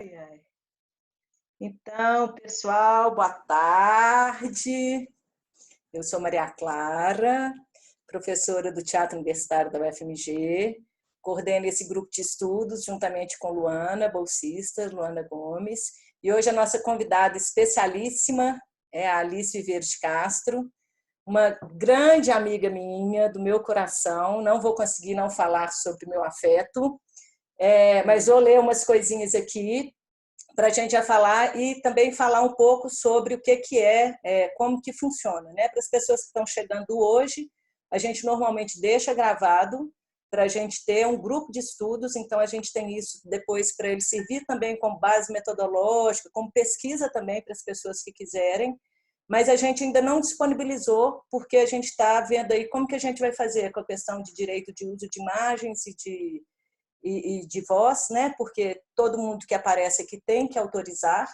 Ai, ai. Então, pessoal, boa tarde. Eu sou Maria Clara, professora do Teatro Universitário da UFMG, coordeno esse grupo de estudos juntamente com Luana, bolsista, Luana Gomes, e hoje a nossa convidada especialíssima é a Alice Viveiros de Castro, uma grande amiga minha, do meu coração. Não vou conseguir não falar sobre o meu afeto, mas vou ler umas coisinhas aqui para a gente já falar e também falar um pouco sobre o que é, como que funciona, né? Para as pessoas que estão chegando hoje, a gente normalmente deixa gravado para a gente ter um grupo de estudos, então a gente tem isso depois para ele servir também como base metodológica, como pesquisa também para as pessoas que quiserem, mas a gente ainda não disponibilizou, porque a gente está vendo aí como que a gente vai fazer com a questão de direito de uso de imagens e de voz, né? Porque todo mundo que aparece aqui tem que autorizar,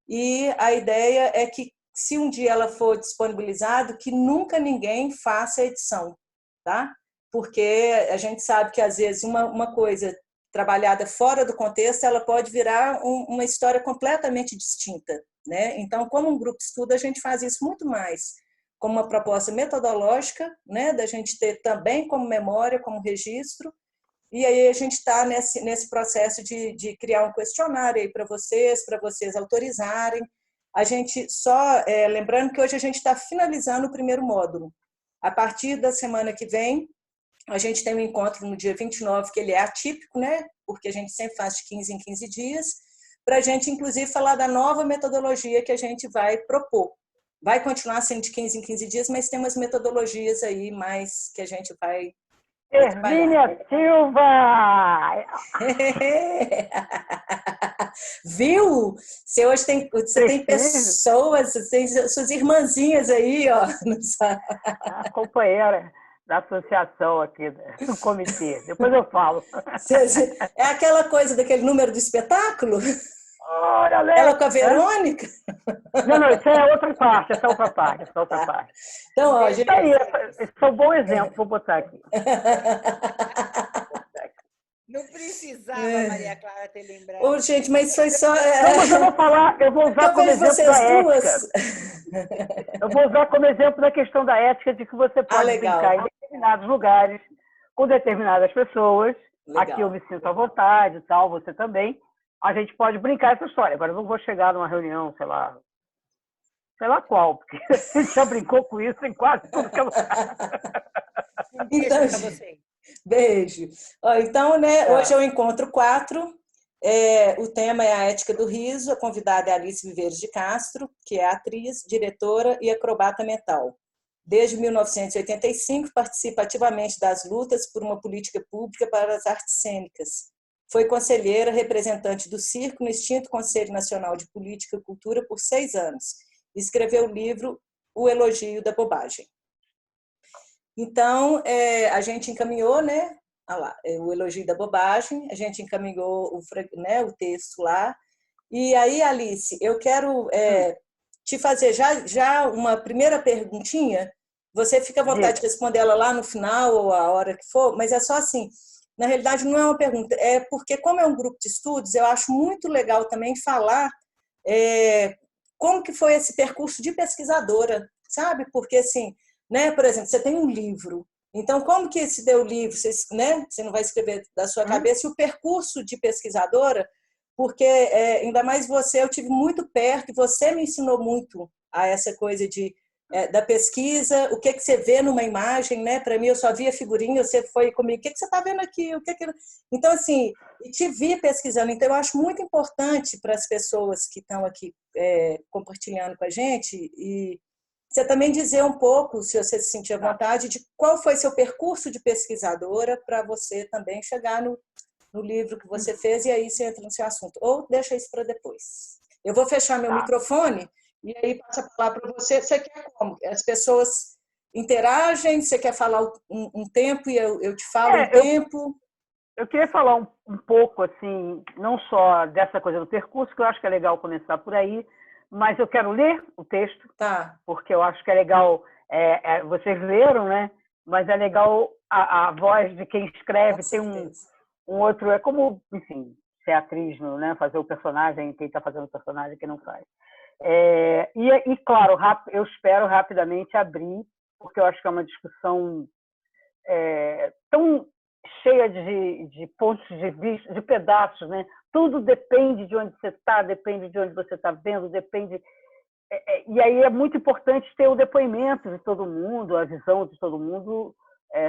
e a ideia é que, se um dia ela for disponibilizada, que nunca ninguém faça a edição, tá? Porque a gente sabe que, às vezes, uma coisa trabalhada fora do contexto, ela pode virar uma história completamente distinta, né? Então, como um grupo de estudo, a gente faz isso muito mais como uma proposta metodológica, né? Da gente ter também como memória, como registro. E aí a gente está nesse processo de criar um questionário aí para vocês autorizarem. A gente só, lembrando que hoje a gente está finalizando o primeiro módulo. A partir da semana que vem, a gente tem um encontro no dia 29, que ele é atípico, né? Porque a gente sempre faz de 15 em 15 dias, para a gente, inclusive, falar da nova metodologia que a gente vai propor. Vai continuar sendo de 15 em 15 dias, mas tem umas metodologias aí mais que a gente vai trabalhar. Hermínia Silva! Viu? Você tem Prestígio, pessoas, você tem suas irmãzinhas aí, ó. a companheira da associação aqui, do comitê. Depois eu falo. É aquela coisa daquele número do espetáculo? Olha, Ela Alex! com a Verônica? Não, isso é outra parte, essa é outra parte, essa é outra Tá. parte. Então, ó, Isso gente. aí, esse é um bom exemplo, vou botar aqui. Não precisava Maria Clara ter Ô, lembrado gente, disso. mas foi só. Não, mas eu vou falar, eu vou usar Eu como vejo exemplo da vocês ética. duas. Eu vou usar como exemplo da questão da ética de que você Ah, pode brincar legal. em determinados lugares, com determinadas pessoas. Aqui eu Legal. me sinto à vontade e tal, você também. A gente pode brincar essa história. Agora, eu não vou chegar numa reunião, sei lá qual, porque a gente já brincou com isso em quase tudo que é lugar. Um beijo Então, para você. beijo. Ó, então, né, hoje É. eu encontro 4. O tema é a ética do riso. A convidada é Alice Viveiros de Castro, que é atriz, diretora e acrobata mental. Desde 1985, participa ativamente das lutas por uma política pública para as artes cênicas. Foi conselheira representante do circo no extinto Conselho Nacional de Política e Cultura por 6 anos. Escreveu o livro O Elogio da Bobagem. Então, a gente encaminhou, né? O Elogio da Bobagem, a gente encaminhou o texto lá. E aí, Alice, eu quero te fazer já uma primeira perguntinha. Você fica à vontade de Diga. responder ela lá no final ou a hora que for, mas é só assim, na realidade não é uma pergunta, é porque, como é um grupo de estudos, eu acho muito legal também falar como que foi esse percurso de pesquisadora, sabe? Porque, assim, né, por exemplo, você tem um livro, então como que se deu o livro, você não vai escrever da sua cabeça, e o percurso de pesquisadora, porque ainda mais você, eu tive muito perto, e você me ensinou muito a essa coisa da pesquisa, o que você vê numa imagem, né? Para mim, eu só via figurinha, você foi comigo, o que você está vendo aqui? Então, assim, e te vi pesquisando, então eu acho muito importante para as pessoas que estão aqui compartilhando com a gente, e você também dizer um pouco, se você se sentir à vontade, de qual foi seu percurso de pesquisadora para você também chegar no livro que você fez, e aí você entra no seu assunto. Ou deixa isso para depois. Eu vou fechar meu microfone e aí passo a palavra para você. Você quer como? As pessoas interagem? Você quer falar um tempo e eu te falo um tempo? Eu queria falar um pouco, assim, não só dessa coisa do percurso, que eu acho que é legal começar por aí, mas eu quero ler o texto, tá, porque eu acho que é legal, vocês leram, né? Mas é legal a voz de quem escreve, com tem um certeza. outro, é como, enfim, ser atriz, né? Fazer o personagem, quem está fazendo o personagem, quem não faz. Claro, eu espero rapidamente abrir, porque eu acho que é uma discussão tão cheia de pontos de vista, de pedaços, né? Tudo depende de onde você está, depende de onde você está vendo, depende. E aí é muito importante ter o depoimento de todo mundo, a visão de todo mundo,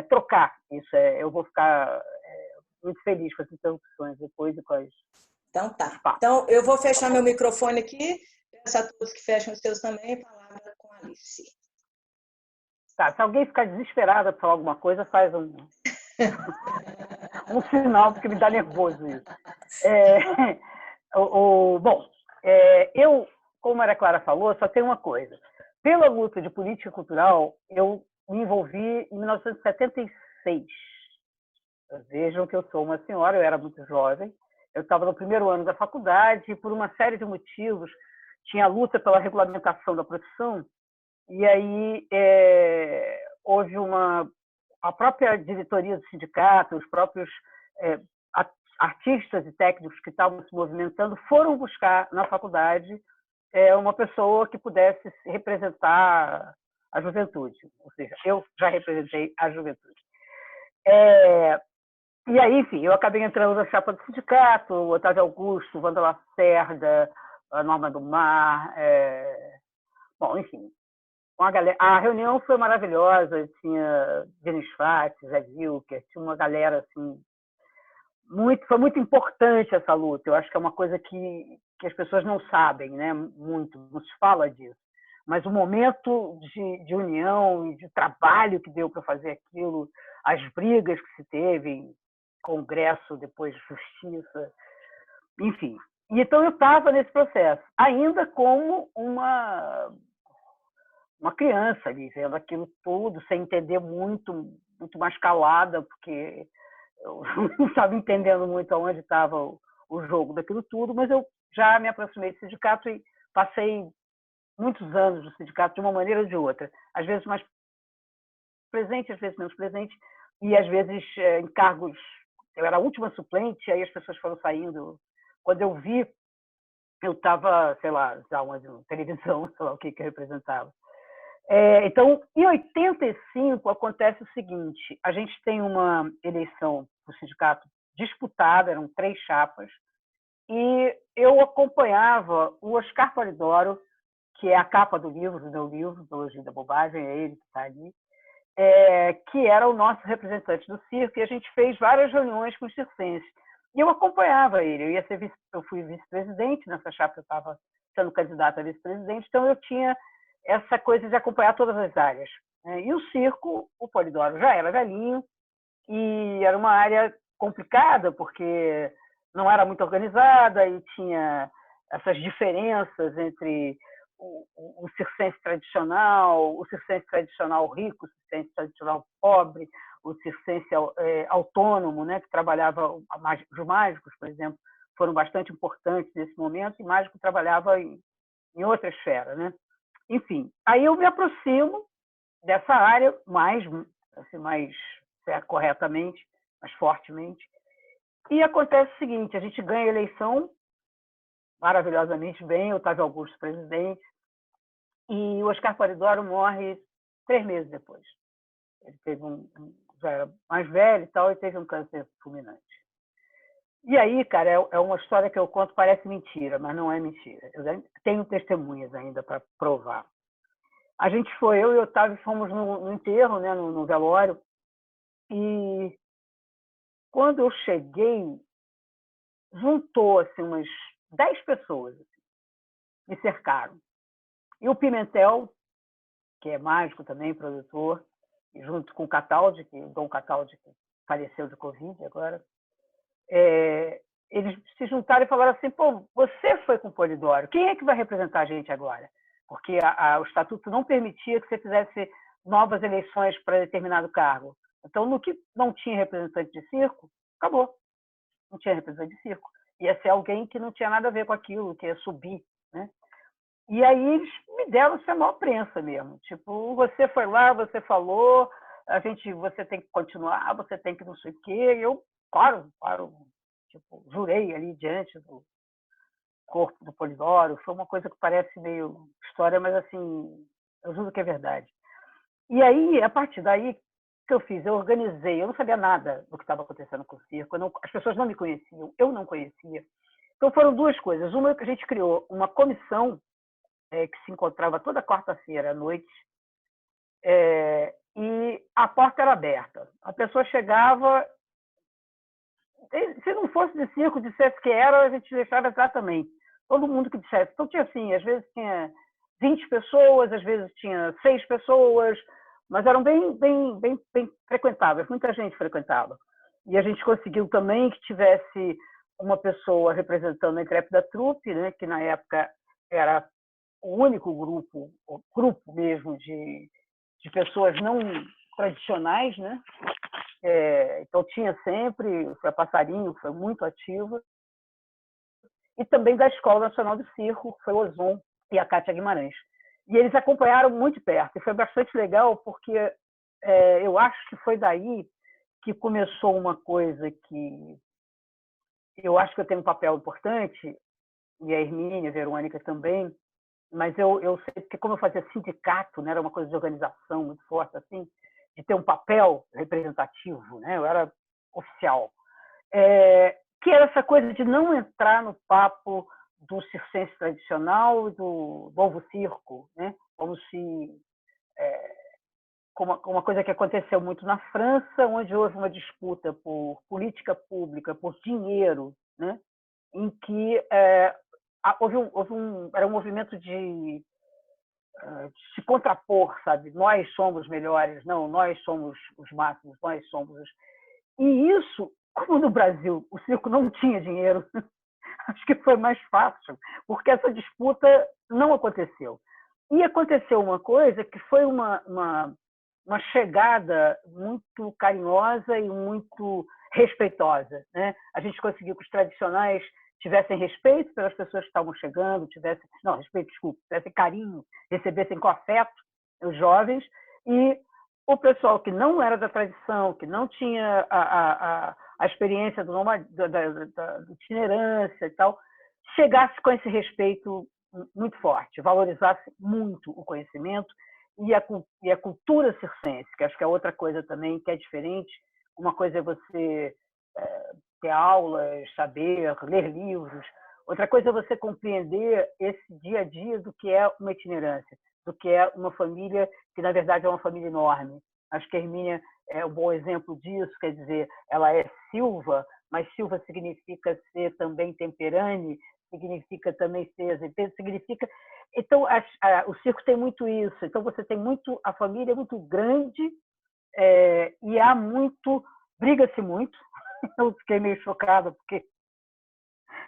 trocar. Isso eu vou ficar muito feliz com as interrupções depois e com as. Então tá. Então eu vou fechar meu microfone aqui, peço a todos que fechem os seus também, palavra com a Alice. Tá, se alguém ficar desesperada para falar alguma coisa, faz um sinal, porque me dá nervoso isso. Bom, eu, como a Maria Clara falou, só tem uma coisa. Pela luta de política cultural, eu me envolvi em 1976. Vejam que eu sou uma senhora, eu era muito jovem, eu estava no primeiro ano da faculdade e, por uma série de motivos, tinha a luta pela regulamentação da profissão, e aí houve a própria diretoria do sindicato, os próprios artistas e técnicos que estavam se movimentando foram buscar na faculdade uma pessoa que pudesse representar a juventude, ou seja, eu já representei a juventude. E aí, enfim, eu acabei entrando na chapa do sindicato, o Otávio Augusto, Wanda Lacerda, a Norma do Mar, bom, enfim, a reunião foi maravilhosa, tinha Denis Fati, Zé Wilker, tinha uma galera assim, foi muito importante essa luta. Eu acho que é uma coisa que as pessoas não sabem, né? Muito, não se fala disso. Mas o momento de união e de trabalho que deu para fazer aquilo, as brigas que se teve em Congresso, depois Justiça, enfim. E então eu estava nesse processo, ainda como uma criança ali, vendo aquilo tudo, sem entender muito mais calada, porque eu não estava entendendo muito aonde estava o jogo daquilo tudo, mas eu já me aproximei do sindicato e passei muitos anos no sindicato de uma maneira ou de outra, às vezes mais presente, às vezes menos presente, e às vezes em cargos, eu era a última suplente, aí as pessoas foram saindo. Quando eu vi, eu estava, sei lá, já uma televisão, sei lá o que eu representava. Então, em 85 acontece o seguinte, a gente tem uma eleição para o sindicato disputada, eram 3 chapas, e eu acompanhava o Oscar Polidoro, que é a capa do meu livro, Biologia da Bobagem, é ele que está ali, que era o nosso representante do circo, e a gente fez várias reuniões com os circenses. E eu acompanhava ele, eu fui vice-presidente nessa chapa, eu estava sendo candidata a vice-presidente, então eu tinha essa coisa de acompanhar todas as áreas. E o circo, o Polidoro já era velhinho, e era uma área complicada, porque não era muito organizada e tinha essas diferenças entre o circense tradicional rico, o circense tradicional pobre, o circense autônomo, né, que trabalhava, os mágicos, por exemplo, foram bastante importantes nesse momento, e mágico trabalhava em outra esfera, né? Enfim, aí eu me aproximo dessa área mais corretamente, mais fortemente, e acontece o seguinte, a gente ganha a eleição maravilhosamente bem, Otávio Augusto presidente, e o Oscar Polidoro morre 3 meses depois. Ele teve já era mais velho e tal, e teve um câncer fulminante. E aí, cara, é uma história que eu conto, parece mentira, mas não é mentira. Eu tenho testemunhas ainda para provar. A gente foi, eu e o Otávio fomos no enterro, né, no velório, e quando eu cheguei, juntou assim, umas 10 pessoas, assim, me cercaram. E o Pimentel, que é mágico também, produtor, junto com o Cataldi, o Dom Cataldi, que faleceu de Covid agora, eles se juntaram e falaram assim, pô, você foi com o Polidoro, quem é que vai representar a gente agora? Porque o estatuto não permitia que você fizesse novas eleições para determinado cargo. Então, no que não tinha representante de circo, acabou. Não tinha representante de circo. Ia ser alguém que não tinha nada a ver com aquilo, que ia subir, né? E aí eles me deram a maior prensa mesmo. Tipo, você foi lá, você falou, você tem que continuar, você tem que não sei o quê. E eu, claro, tipo, jurei ali diante do corpo do Polidoro. Foi uma coisa que parece meio história, mas assim, eu juro que é verdade. E aí, a partir daí, o que eu fiz? Eu organizei, eu não sabia nada do que estava acontecendo com o circo, as pessoas não me conheciam, eu não conhecia. Então foram duas coisas. Uma é que a gente criou uma comissão que se encontrava toda quarta-feira à noite, e a porta era aberta. A pessoa chegava, se não fosse de circo, dissesse que era, a gente deixava entrar também. Todo mundo que dissesse. Então tinha assim, às vezes tinha 20 pessoas, às vezes tinha 6 pessoas, mas eram bem frequentáveis, muita gente frequentava. E a gente conseguiu também que tivesse uma pessoa representando a Intrépida Trupe, né, que na época era o único grupo, o grupo mesmo de pessoas não tradicionais, né? Então tinha sempre, foi a Passarinho, foi muito ativa, e também da Escola Nacional de Circo, foi o Ozon e a Cátia Guimarães. E eles acompanharam muito de perto, e foi bastante legal, porque eu acho que foi daí que começou uma coisa que eu acho que eu tenho um papel importante, e a Hermínia, a Verônica também, mas eu sei que como eu fazia sindicato, né, era uma coisa de organização muito forte, assim, de ter um papel representativo, né, eu era oficial, que era essa coisa de não entrar no papo do circense tradicional e do novo circo, né, como se uma coisa que aconteceu muito na França, onde houve uma disputa por política pública, por dinheiro, né, em que era um movimento de se contrapor, sabe? Nós somos melhores, não, nós somos os máximos, nós somos os... E isso, como no Brasil o circo não tinha dinheiro, acho que foi mais fácil, porque essa disputa não aconteceu. E aconteceu uma coisa que foi uma chegada muito carinhosa e muito respeitosa, né? A gente conseguiu que os tradicionais tivessem respeito pelas pessoas que estavam chegando, tivessem carinho, recebessem com afeto os jovens, e o pessoal que não era da tradição, que não tinha a experiência da itinerância e tal, chegasse com esse respeito muito forte, valorizasse muito o conhecimento e a cultura circense, que acho que é outra coisa também que é diferente. Uma coisa é você ter aulas, saber, ler livros. Outra coisa é você compreender esse dia a dia do que é uma itinerância, do que é uma família que, na verdade, é uma família enorme. Acho que a Hermínia é um bom exemplo disso, quer dizer, ela é Silva, mas Silva significa ser também temperane, significa também ser azeiteiro, significa... Então, o circo tem muito isso. Então, você tem muito... A família é muito grande e há muito... Briga-se muito. Eu fiquei meio chocada, porque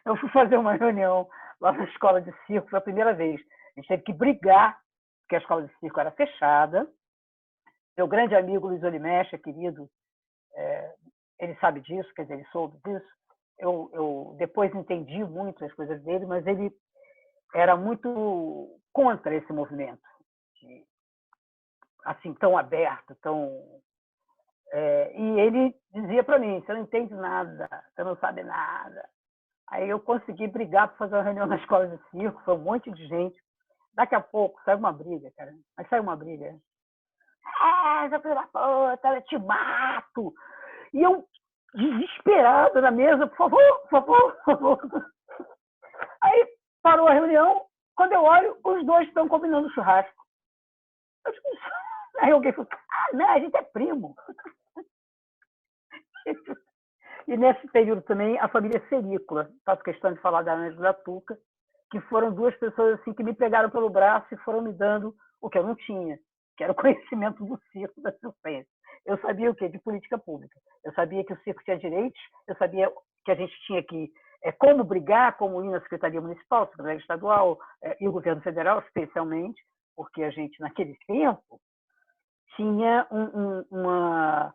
eu fui fazer uma reunião lá na escola de circo, foi a primeira vez. A gente teve que brigar, porque a escola de circo era fechada. Meu grande amigo Luiz Olimecha, querido, ele sabe disso, quer dizer, ele soube disso. Eu depois entendi muito as coisas dele, mas ele era muito contra esse movimento, assim, tão aberto, tão... e ele dizia para mim, você não entende nada, você não sabe nada. Aí eu consegui brigar para fazer uma reunião na escola de circo, foi um monte de gente. Daqui a pouco saiu uma briga, cara. Mas saiu uma briga. Essa filha da puta, eu te mato. E eu, desesperada na mesa, por favor, por favor, por favor. Aí parou a reunião, quando eu olho, os dois estão combinando churrasco. Aí alguém falou, não, a gente é primo. E nesse período também a família Serícola, faço questão de falar da Ângela da Tuca, que foram duas pessoas assim que me pegaram pelo braço e foram me dando o que eu não tinha, que era o conhecimento do circo, da circense. Eu sabia o quê? De política pública. Eu sabia que o circo tinha direitos, eu sabia que a gente tinha que como brigar, como ir na Secretaria Municipal, Secretaria Estadual e o Governo Federal, especialmente, porque a gente, naquele tempo, tinha uma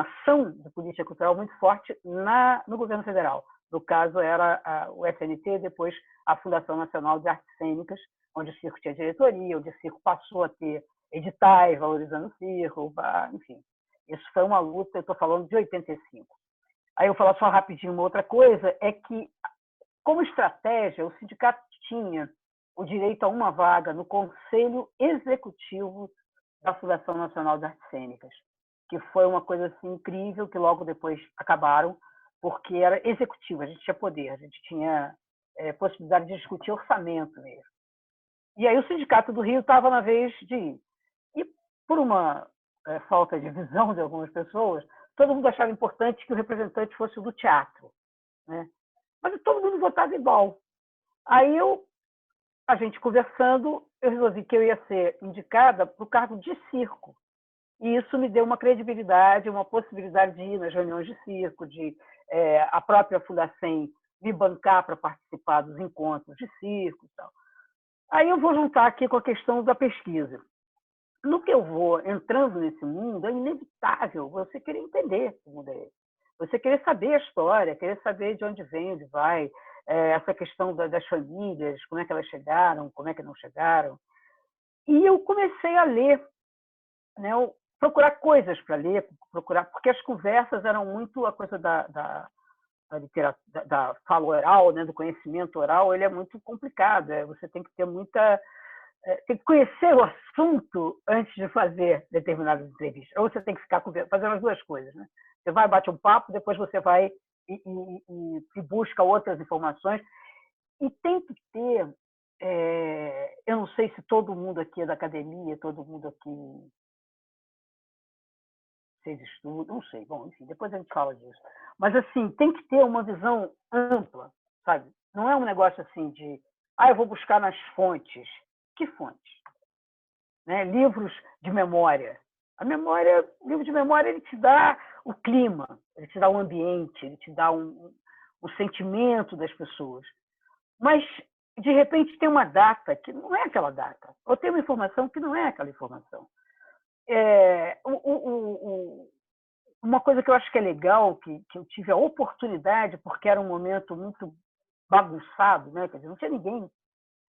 ação de política cultural muito forte no governo federal. No caso, era o FNT, depois a Fundação Nacional de Artes Cênicas, onde o circo tinha diretoria, onde o circo passou a ter editais valorizando o circo, enfim. Isso foi uma luta, eu estou falando de 85. Aí eu vou falar só rapidinho uma outra coisa, é que, como estratégia, o sindicato tinha o direito a uma vaga no Conselho Executivo da Fundação Nacional de Artes Cênicas, que foi uma coisa assim, incrível, que logo depois acabaram, porque era executivo, a gente tinha poder, a gente tinha possibilidade de discutir orçamento mesmo. E aí o Sindicato do Rio estava na vez de ir. E por uma falta de visão de algumas pessoas, todo mundo achava importante que o representante fosse o do teatro, né? Mas todo mundo votava igual. Aí a gente conversando, eu resolvi que eu ia ser indicada para o cargo de circo. E isso me deu uma credibilidade, uma possibilidade de ir nas reuniões de circo, de a própria Fundacem me bancar para participar dos encontros de circo e tal. Aí eu vou juntar aqui com a questão da pesquisa. No que eu vou entrando nesse mundo, é inevitável você querer entender o mundo é esse. Você querer saber a história, querer saber de onde vem, onde vai, essa questão das famílias, como é que elas chegaram, como é que não chegaram. E eu comecei a ler, né, procurar coisas para ler, porque as conversas eram muito a coisa da literatura, da fala oral, né, do conhecimento oral, ele é muito complicado. Você tem que ter tem que conhecer o assunto antes de fazer determinadas entrevistas. Ou você tem que ficar fazendo as duas coisas, né? Você vai, bate um papo, depois você vai e busca outras informações. E tem que ter, eu não sei se todo mundo aqui é da academia, todo mundo aqui fez estudo, não sei. Bom, enfim, depois a gente fala disso. Mas, assim, tem que ter uma visão ampla, sabe? Não é um negócio assim de, eu vou buscar nas fontes. Que fontes? Né? Livros de memória. O livro de memória, ele te dá o clima, ele te dá o ambiente, ele te dá o sentimento das pessoas. Mas, de repente, tem uma data que não é aquela data, ou tem uma informação que não é aquela informação. Uma coisa que eu acho que é legal, que eu tive a oportunidade, porque era um momento muito bagunçado, né? Quer dizer, não tinha ninguém.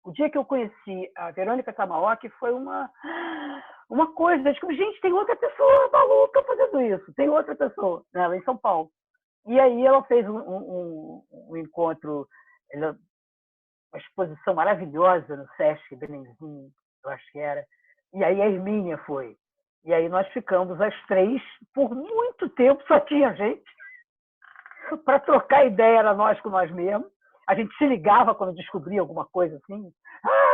O dia que eu conheci a Verônica Tamaoki foi uma coisa, tipo, gente, tem outra pessoa maluca fazendo isso, tem outra pessoa, né, lá em São Paulo. E aí ela fez um encontro, uma exposição maravilhosa no Sesc Benenzinho, eu acho que era, e aí a Hermínia foi. E aí nós ficamos as três, por muito tempo só tinha gente, para trocar ideia, era nós com nós mesmos. A gente se ligava quando descobria alguma coisa assim.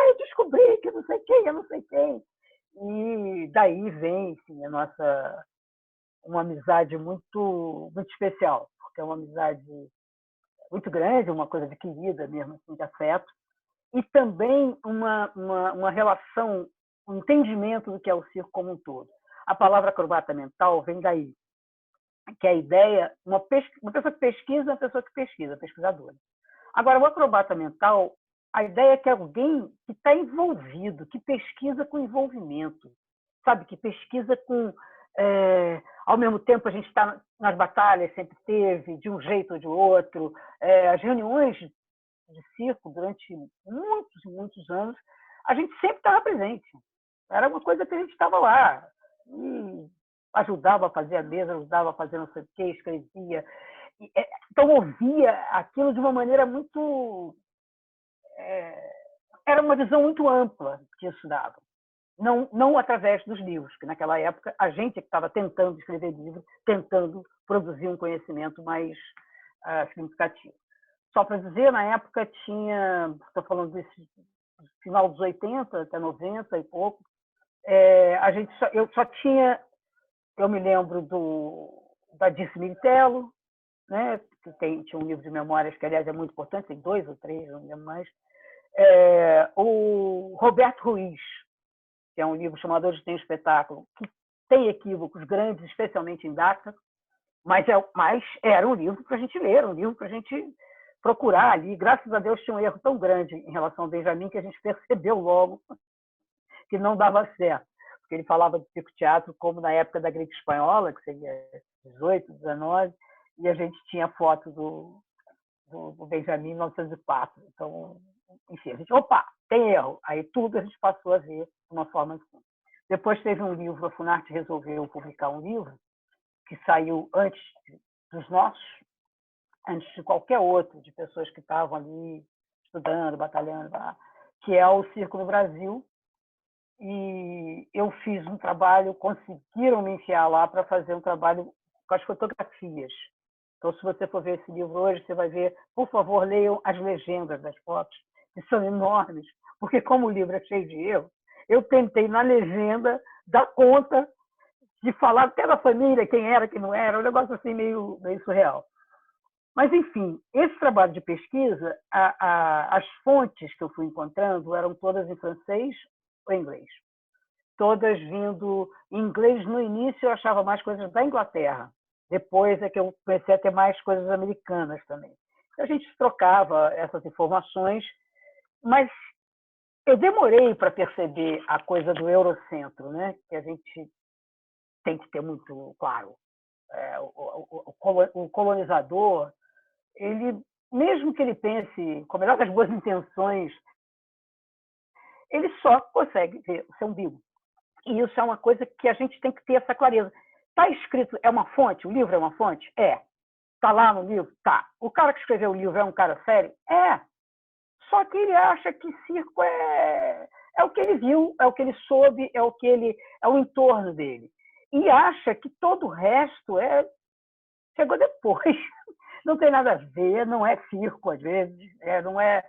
Eu descobri que não sei quem, eu não sei quem. E daí vem, enfim, uma amizade muito, muito especial, porque é uma amizade muito grande, uma coisa de querida mesmo, assim, de afeto. E também uma relação, um entendimento do que é o circo como um todo. A palavra acrobata mental vem daí, que é a ideia, uma pessoa que pesquisa, uma pessoa que pesquisa, pesquisadora. Agora, o acrobata mental, a ideia é que é alguém que está envolvido, que pesquisa com envolvimento, sabe? Que pesquisa com... ao mesmo tempo, a gente está nas batalhas, sempre teve, de um jeito ou de outro. As reuniões de circo, durante muitos e muitos anos, a gente sempre estava presente. Era uma coisa que a gente estava lá. E ajudava a fazer a mesa, ajudava a fazer não sei o quê, escrevia. Então, ouvia aquilo de uma maneira muito... Era uma visão muito ampla que isso dava. Não através dos livros, que naquela época a gente estava tentando escrever livros, tentando produzir um conhecimento mais significativo. Só para dizer, na época tinha, estou falando desse final dos 80 até 90 e pouco, eu só tinha, eu me lembro da Dirce Militello, né, que tinha um livro de memórias que, aliás, é muito importante, tem 2 ou 3, não me lembro mais. O Roberto Ruiz, que é um livro chamado Hoje Tem Espetáculo, que tem equívocos grandes, especialmente em data, mas era um livro para a gente ler, um livro para a gente procurar ali. Graças a Deus tinha um erro tão grande em relação ao Benjamin que a gente percebeu logo que não dava certo, porque ele falava de circo-teatro como na época da gripe espanhola, que seria 18, 19, e a gente tinha foto do Benjamin em 1904. Então, enfim, a gente, tem erro. Aí tudo a gente passou a ver de uma forma assim. Depois teve um livro, a Funarte resolveu publicar um livro que saiu antes dos nossos, antes de qualquer outro, de pessoas que estavam ali estudando, batalhando, que é o circo no Brasil. E eu fiz um trabalho, conseguiram me enfiar lá para fazer um trabalho com as fotografias. Então, se você for ver esse livro hoje, você vai ver, por favor, leiam as legendas das fotos, que são enormes, porque como o livro é cheio de erros, eu tentei, na legenda, dar conta de falar até da família, quem era, quem não era, um negócio assim meio surreal. Mas, enfim, esse trabalho de pesquisa, as fontes que eu fui encontrando eram todas em francês ou inglês. Todas vindo em inglês. No início eu achava mais coisas da Inglaterra. Depois é que eu comecei a ter mais coisas americanas também. A gente trocava essas informações, mas eu demorei para perceber a coisa do eurocentro, né? Que a gente tem que ter muito claro. O colonizador, ele, mesmo que ele pense com a melhor das boas intenções, ele só consegue ver o seu umbigo. E isso é uma coisa que a gente tem que ter essa clareza. Está escrito, é uma fonte? O livro é uma fonte? É. Está lá no livro? Tá. O cara que escreveu o livro é um cara sério? É. Só que ele acha que circo é o que ele viu, é o que ele soube, é o entorno dele. E acha que todo o resto chegou depois. Não tem nada a ver, não é circo às vezes, não é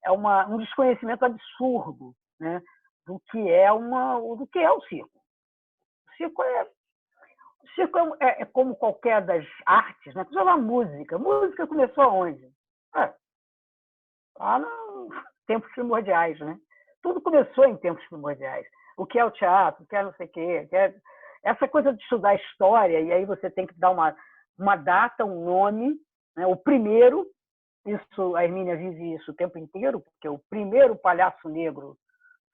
um desconhecimento absurdo, né, do que é o circo. O circo é como qualquer das artes, né? Precisa falar música. Música começou aonde? Lá nos tempos primordiais, né? Tudo começou em tempos primordiais. O que é o teatro, o que é não sei o quê, essa coisa de estudar história, e aí você tem que dar uma data, um nome, né? O primeiro, isso, a Hermínia vive isso o tempo inteiro, porque o primeiro palhaço negro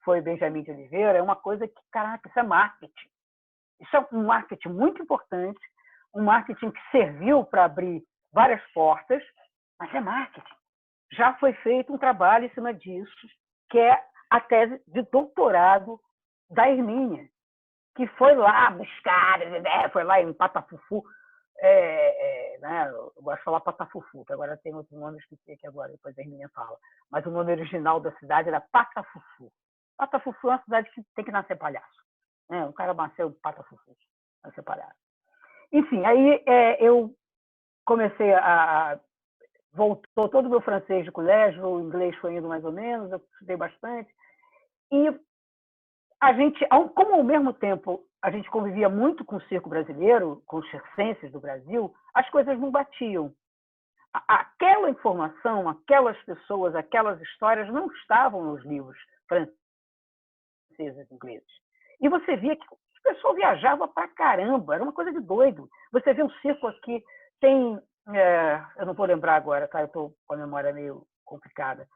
foi Benjamin de Oliveira, é uma coisa que, caraca, isso é marketing. Isso é um marketing muito importante, um marketing que serviu para abrir várias portas, mas é marketing. Já foi feito um trabalho em cima disso, que é a tese de doutorado da Hermínia, que foi lá buscar, foi lá em Patafufu, né? Eu gosto de falar Patafufu, que agora tem outro nome, esqueci aqui agora, depois a Hermínia fala, mas o nome original da cidade era Patafufu. Patafufu é uma cidade que tem que nascer palhaço. Um cara nasceu de Patafufu, nascer palhaço. Enfim, aí eu comecei voltou todo o meu francês de colégio, o inglês foi indo mais ou menos, eu estudei bastante. E a gente, como ao mesmo tempo a gente convivia muito com o circo brasileiro, com os circenses do Brasil, as coisas não batiam. Aquela informação, aquelas pessoas, aquelas histórias não estavam nos livros franceses e ingleses. E você via que o pessoal viajava pra caramba, era uma coisa de doido. Você vê um circo aqui, tem... eu não vou lembrar agora, tá? Eu estou com a memória meio complicada.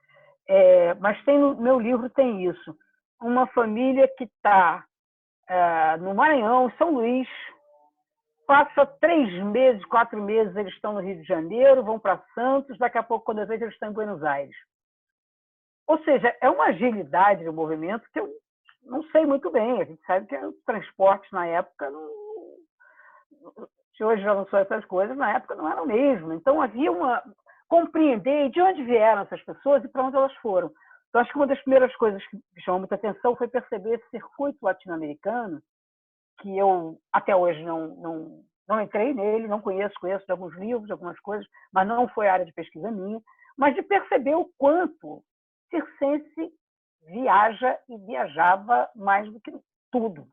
Mas no meu livro tem isso. Uma família que está no Maranhão, São Luís, passa 3 meses, 4 meses, eles estão no Rio de Janeiro, vão para Santos, daqui a pouco, quando eu vejo, eles estão em Buenos Aires. Ou seja, é uma agilidade do movimento que eu não sei muito bem. A gente sabe que os transportes na época se hoje já não são essas coisas, na época não eram mesmo. Então havia compreender de onde vieram essas pessoas e para onde elas foram. Então acho que uma das primeiras coisas que me chamou muita atenção foi perceber esse circuito latino-americano, que eu até hoje não entrei nele, não conheço de alguns livros, de algumas coisas, mas não foi área de pesquisa minha, mas de perceber o quanto circense viaja e viajava mais do que tudo.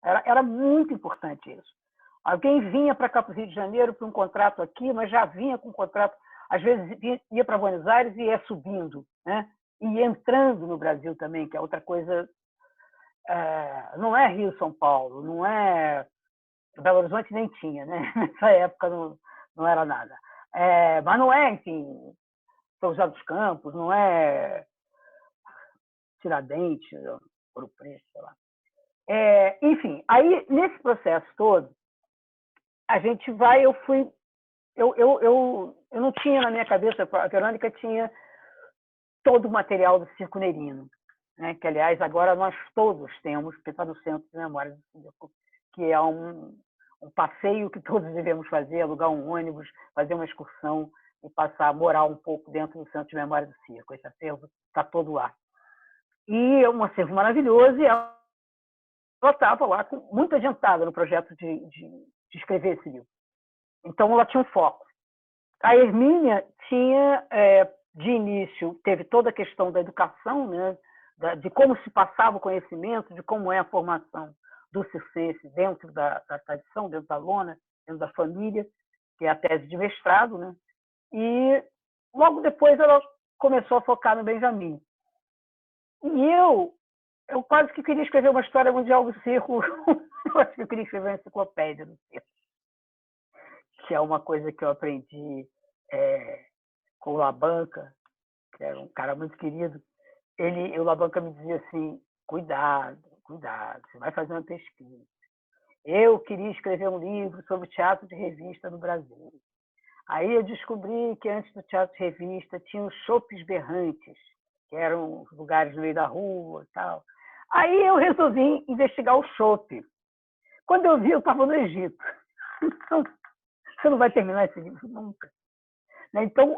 Era muito importante isso. Alguém vinha para cá, para o Rio de Janeiro, para um contrato aqui, mas já vinha com um contrato, às vezes ia para Buenos Aires e ia subindo, né? E ia entrando no Brasil também, que é outra coisa. Não é Rio-São Paulo, não é... Belo Horizonte nem tinha, né? Nessa época não era nada. Mas não é, enfim, São José dos Campos, não é Tiradentes, Ouro Preto, sei lá. Enfim, aí nesse processo todo, a gente vai, eu não tinha na minha cabeça, a Verônica tinha todo o material do Circo Nerino, né? Que, aliás, agora nós todos temos, porque está no Centro de Memória do Circo, que é um passeio que todos devemos fazer, alugar um ônibus, fazer uma excursão e passar a morar um pouco dentro do Centro de Memória do Circo. Esse acervo está todo lá. E é um acervo maravilhoso, e ela estava lá muito adiantada no projeto de escrever esse livro. Então, ela tinha um foco. A Hermínia tinha, de início, teve toda a questão da educação, né, de como se passava o conhecimento, de como é a formação do circense dentro da tradição, dentro da lona, dentro da família, que é a tese de mestrado, né? E logo depois ela começou a focar no Benjamin. E eu quase que queria escrever uma história mundial do circo, eu acho que eu queria escrever uma enciclopédia do circo, que é uma coisa que eu aprendi com o Labanca, que era um cara muito querido. O Labanca me dizia assim, cuidado, você vai fazer uma pesquisa. Eu queria escrever um livro sobre teatro de revista no Brasil. Aí eu descobri que antes do teatro de revista tinha os chopes berrantes, que eram lugares no meio da rua e tal. Aí eu resolvi investigar o chope. Quando eu vi, eu estava no Egito. Então, você não vai terminar esse livro nunca. Então,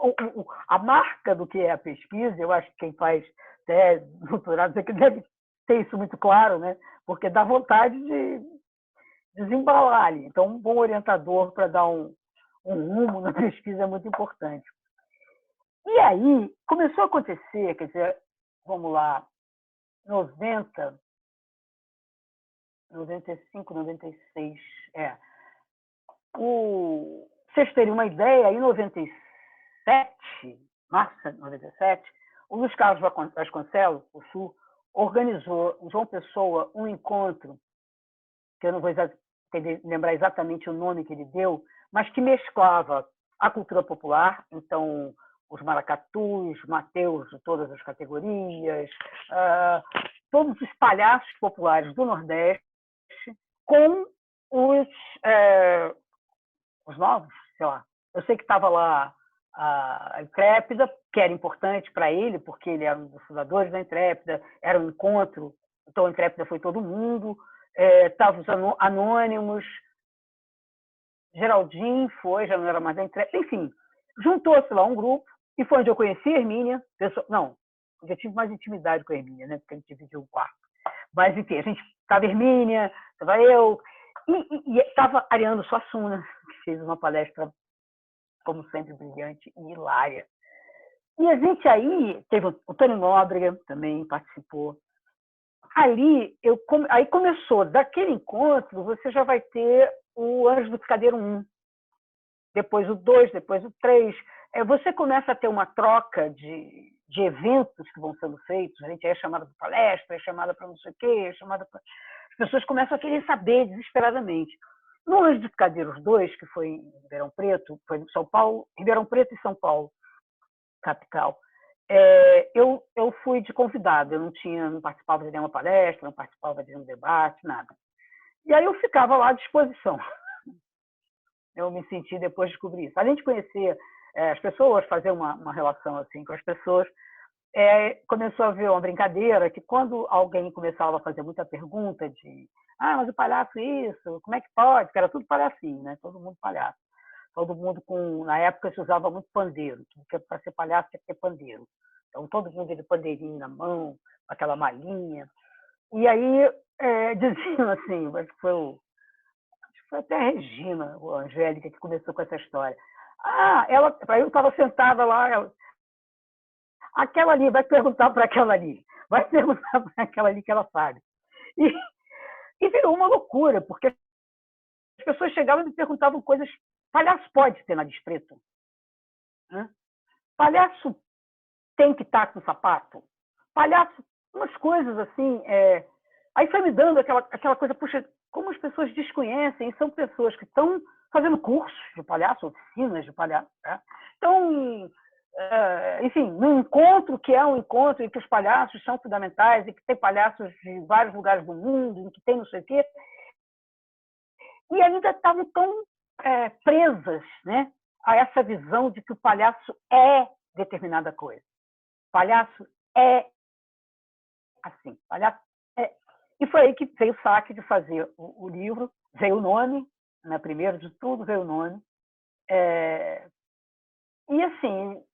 a marca do que é a pesquisa, eu acho que quem faz doutorado deve ter isso muito claro, né? Porque dá vontade de desembalar ali. Então, um bom orientador para dar um rumo na pesquisa é muito importante. E aí, começou a acontecer, quer dizer, vamos lá, 90, 95, 96, vocês terem uma ideia, em 97, março de 97, o Luiz Carlos Vasconcelos, o Sul, organizou em João Pessoa um encontro, que eu não vou lembrar exatamente o nome que ele deu, mas que mesclava a cultura popular, então os maracatus, mateus de todas as categorias, todos os palhaços populares do Nordeste, com os novos, sei lá. Eu sei que estava lá a Intrépida, que era importante para ele, porque ele era um dos fundadores da Intrépida, era um encontro, então a Intrépida foi todo mundo, estavam os Anônimos, Geraldinho foi, já não era mais da Intrépida, enfim, juntou-se lá um grupo, e foi onde eu conheci a Hermínia, não, eu já tive mais intimidade com a Hermínia, né, porque a gente dividiu um quarto, mas enfim, a gente estava Hermínia, estava eu, e estava Ariano Suassuna, que fez uma palestra, como sempre, brilhante e hilária. E a gente aí, teve o Tony Nóbrega também participou. Aí começou, daquele encontro, você já vai ter o Anjo do Picadeiro 1, depois o 2, depois o 3. Você começa a ter uma troca de eventos que vão sendo feitos, a gente é chamada para palestra, é chamada para não sei o quê, é chamada para... As pessoas começam a querer saber desesperadamente. No Anjo dos Cadeiros 2, que foi em Ribeirão Preto, foi em São Paulo, Ribeirão Preto e São Paulo, capital, eu fui de convidada, eu não participava de nenhuma palestra, não participava de nenhum debate, nada. E aí eu ficava lá à disposição. Eu me senti, depois de descobrir isso. Além de conhecer as pessoas, fazer uma relação assim com as pessoas, começou a haver uma brincadeira que quando alguém começava a fazer muita pergunta de mas o palhaço isso, como é que pode? Porque era tudo palhacinho, né? Todo mundo palhaço. Todo mundo na época se usava muito pandeiro, porque para ser palhaço tinha que ter pandeiro. Então todo mundo de pandeirinho na mão, com aquela malinha. E aí diziam assim, acho que foi até a Regina, a Angélica, que começou com essa história. Eu estava sentada lá, aquela ali, vai perguntar para aquela ali, vai perguntar para aquela ali que ela sabe. E virou uma loucura, porque as pessoas chegavam e me perguntavam coisas. Palhaço pode ter nariz preto? Palhaço tem que estar com sapato? Palhaço, umas coisas assim. Aí foi me dando aquela coisa, puxa, como as pessoas desconhecem, são pessoas que estão fazendo cursos de palhaço, oficinas de palhaço. Né? Então, enfim, num encontro que é um encontro em que os palhaços são fundamentais, e que tem palhaços de vários lugares do mundo, em que tem não sei o quê, e ainda estavam tão presas, né, a essa visão de que o palhaço é determinada coisa. Palhaço é assim, palhaço é... E foi aí que veio o saque de fazer o livro, veio o nome, né, primeiro de tudo veio o nome, E, assim,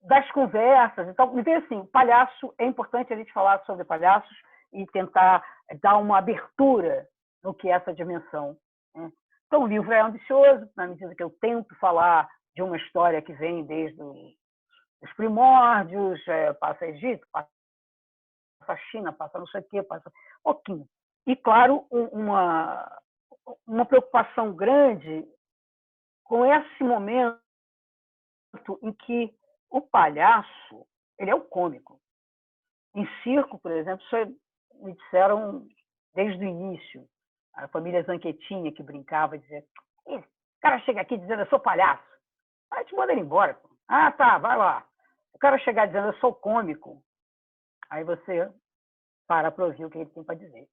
das conversas, então, me veio assim, palhaço, é importante a gente falar sobre palhaços e tentar dar uma abertura no que é essa dimensão, né? Então, o livro é ambicioso, na medida que eu tento falar de uma história que vem desde os primórdios, passa Egito, passa China, passa não sei o quê, passa um pouquinho. E, claro, uma preocupação grande com esse momento em que o palhaço ele é o cômico. Em circo, por exemplo, isso me disseram desde o início. A família Zanquetinha, que brincava, dizia: o cara chega aqui dizendo, eu sou palhaço. Aí te manda ele embora. Pô. Ah, tá, vai lá. O cara chegar dizendo, eu sou cômico. Aí você para ouvir o que ele tem para dizer.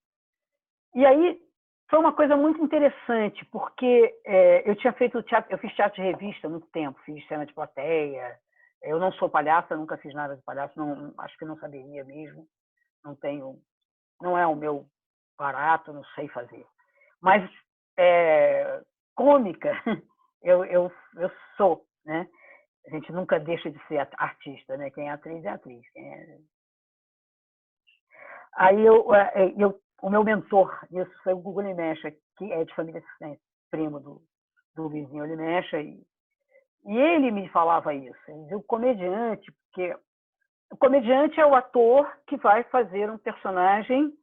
E aí foi uma coisa muito interessante, porque eu tinha feito teatro, eu fiz teatro de revista há muito tempo, fiz cena de plateia. Eu não sou palhaça, nunca fiz nada de palhaço, não, acho que não saberia mesmo. Não é o meu barato, não sei fazer. Mas cômica, eu sou, né? A gente nunca deixa de ser artista, né? Quem é atriz é atriz. Aí o meu mentor nisso foi o Gugu Limecha, que é de família assistente, primo do vizinho Limecha, e ele me falava isso. Ele dizia, o comediante, porque o comediante é o ator que vai fazer um personagem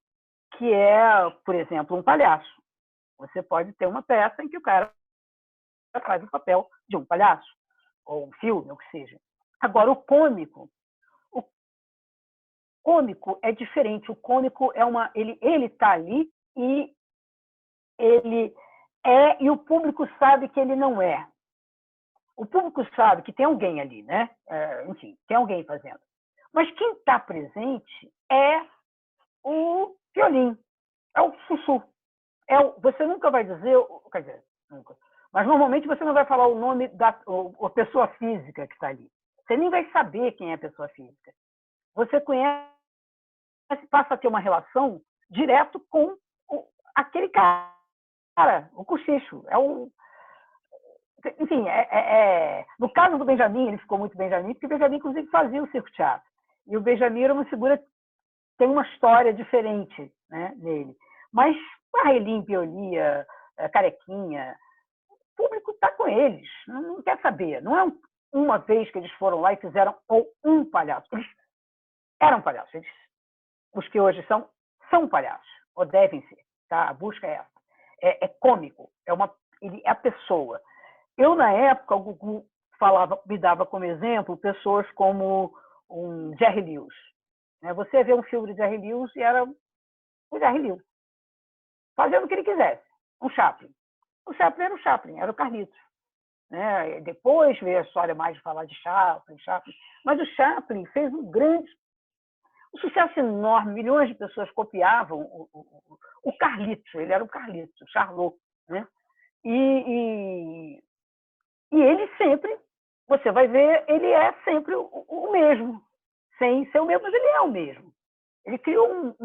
que é, por exemplo, um palhaço. Você pode ter uma peça em que o cara faz o papel de um palhaço, ou um filme, ou o que seja. Agora, o cômico é diferente. O cômico ele está ali e ele é, e o público sabe que ele não é. O público sabe que tem alguém ali, né? Enfim, tem alguém fazendo. Mas quem está presente é o violino, é o sussu. Você nunca vai dizer, quer dizer, nunca, mas normalmente você não vai falar o nome da pessoa física que está ali. Você nem vai saber quem é a pessoa física. Você conhece, passa a ter uma relação direto com aquele cara, o cochicho. Enfim, no caso do Benjamin, ele ficou muito Benjamin, porque o Benjamin, inclusive, fazia o circo-teatro. E o Benjamin era uma figura que tem uma história diferente, né, nele. Mas Raelim, Piolia, Carequinha, o público está com eles, não quer saber. Não é uma vez que eles foram lá e fizeram um palhaço. Eles eram palhaços. Os que hoje são palhaços, ou devem ser. Tá? A busca é essa. É cômico, ele é a pessoa. Eu, na época, o Gugu me dava como exemplo pessoas como um Jerry Lewis. Você vê um filme de Jerry Lewis e era o Jerry Lewis, fazendo o que ele quisesse. Um Chaplin. O Chaplin era o Chaplin, era o Carlitos. Depois veio a história mais de falar de Chaplin. Mas o Chaplin fez um sucesso enorme, milhões de pessoas copiavam o Carlitos, ele era o Carlitos, o Charlot. Né? E ele sempre, você vai ver, ele é sempre o mesmo, sem ser o mesmo, mas ele é o mesmo. Ele criou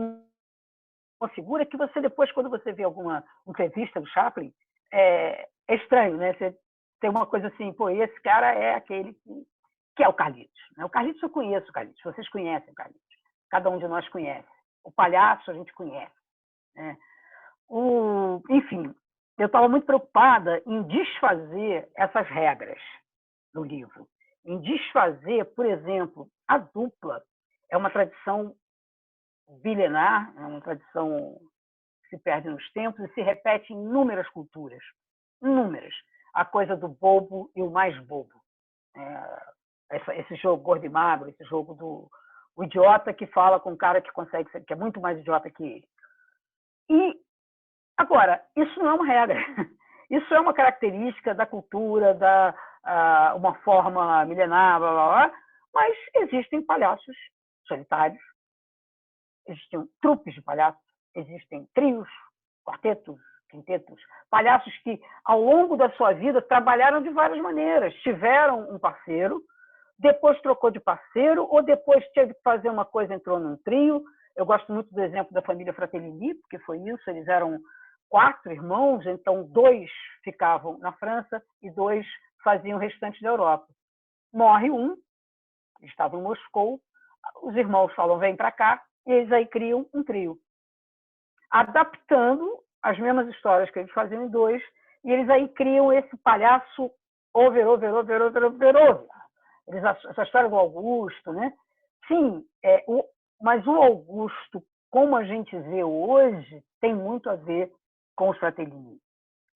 uma figura que você depois, quando você vê alguma entrevista do Chaplin, é estranho, né? Você tem uma coisa assim, pô, esse cara é aquele que é o Carlitos. Né? O Carlitos eu conheço, o Carlitos, vocês conhecem o Carlitos. Cada um de nós conhece. O palhaço a gente conhece. Né? Enfim, eu estava muito preocupada em desfazer essas regras do livro. Em desfazer, por exemplo, a dupla é uma tradição milenar, é uma tradição que se perde nos tempos e se repete em inúmeras culturas. Inúmeras. A coisa do bobo e o mais bobo. Esse jogo gordo e magro, esse jogo do o idiota que fala com um cara que consegue ser, que é muito mais idiota que ele. E, agora, isso não é uma regra. Isso é uma característica da cultura, uma forma milenar, blá, blá, blá, mas existem palhaços solitários, existem trupes de palhaços, existem trios, quartetos, quintetos, palhaços que, ao longo da sua vida, trabalharam de várias maneiras. Tiveram um parceiro, depois trocou de parceiro, ou depois teve que fazer uma coisa, entrou num trio. Eu gosto muito do exemplo da família Fratellini, porque foi isso, eles eram 4 irmãos, então 2 ficavam na França e 2 faziam o restante da Europa. morre um, estava em Moscou, os irmãos falam, vem para cá, e eles aí criam um trio, adaptando as mesmas histórias que eles faziam em dois, e eles aí criam esse palhaço over. Essa história do Augusto, né? Sim, mas o Augusto, como a gente vê hoje, tem muito a ver com os Fratellini.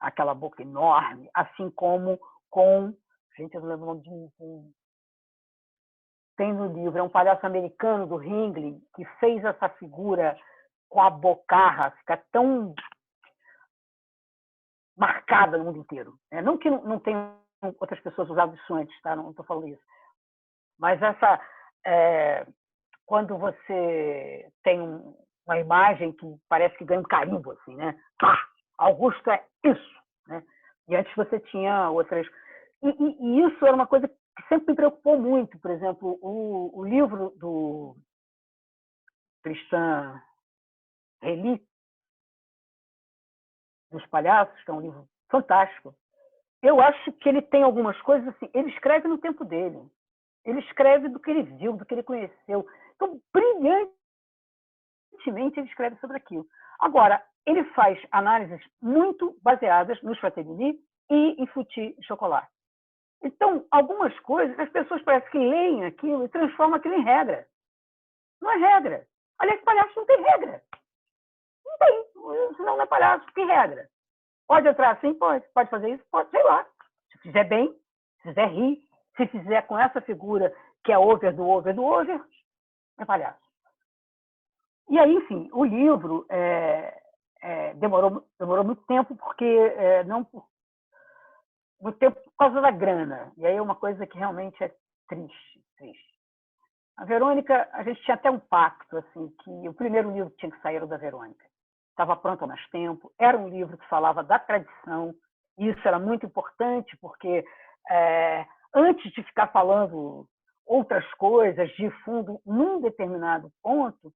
Aquela boca enorme, assim como com... Gente, eu não lembro o nome de ninguém. Tem no livro, é um palhaço americano do Ringling, que fez essa figura com a bocarra, fica tão marcada no mundo inteiro. Não que não tenham outras pessoas usado isso antes, tá? Não estou falando isso. Mas quando você tem uma imagem que parece que ganha um carimbo, assim, né? Augusto é isso, né? E antes você tinha outras... E isso era uma coisa que sempre me preocupou muito. Por exemplo, o livro do Tristan Relly, dos Palhaços, que é um livro fantástico, eu acho que ele tem algumas coisas assim, ele escreve no tempo dele. Ele escreve do que ele viu, do que ele conheceu. Então, brilhantemente, ele escreve sobre aquilo. Agora, ele faz análises muito baseadas nos Fratellini e em Fouti e Chocolat. Então, algumas coisas, as pessoas parecem que leem aquilo e transformam aquilo em regra. Não é regra. Aliás, palhaço não tem regra. Não tem. Senão não é palhaço, tem regra. Pode entrar assim? Pode. Pode fazer isso? Pode. Sei lá. Se fizer bem, se fizer rir, se fizer com essa figura que é over, é palhaço. E aí, enfim, o livro demorou muito tempo, porque muito tempo por causa da grana. E aí é uma coisa que realmente é triste. A Verônica, a gente tinha até um pacto, assim, que o primeiro livro que tinha que sair era o da Verônica. Estava pronto há mais tempo, era um livro que falava da tradição, e isso era muito importante, porque antes de ficar falando outras coisas de fundo num determinado ponto,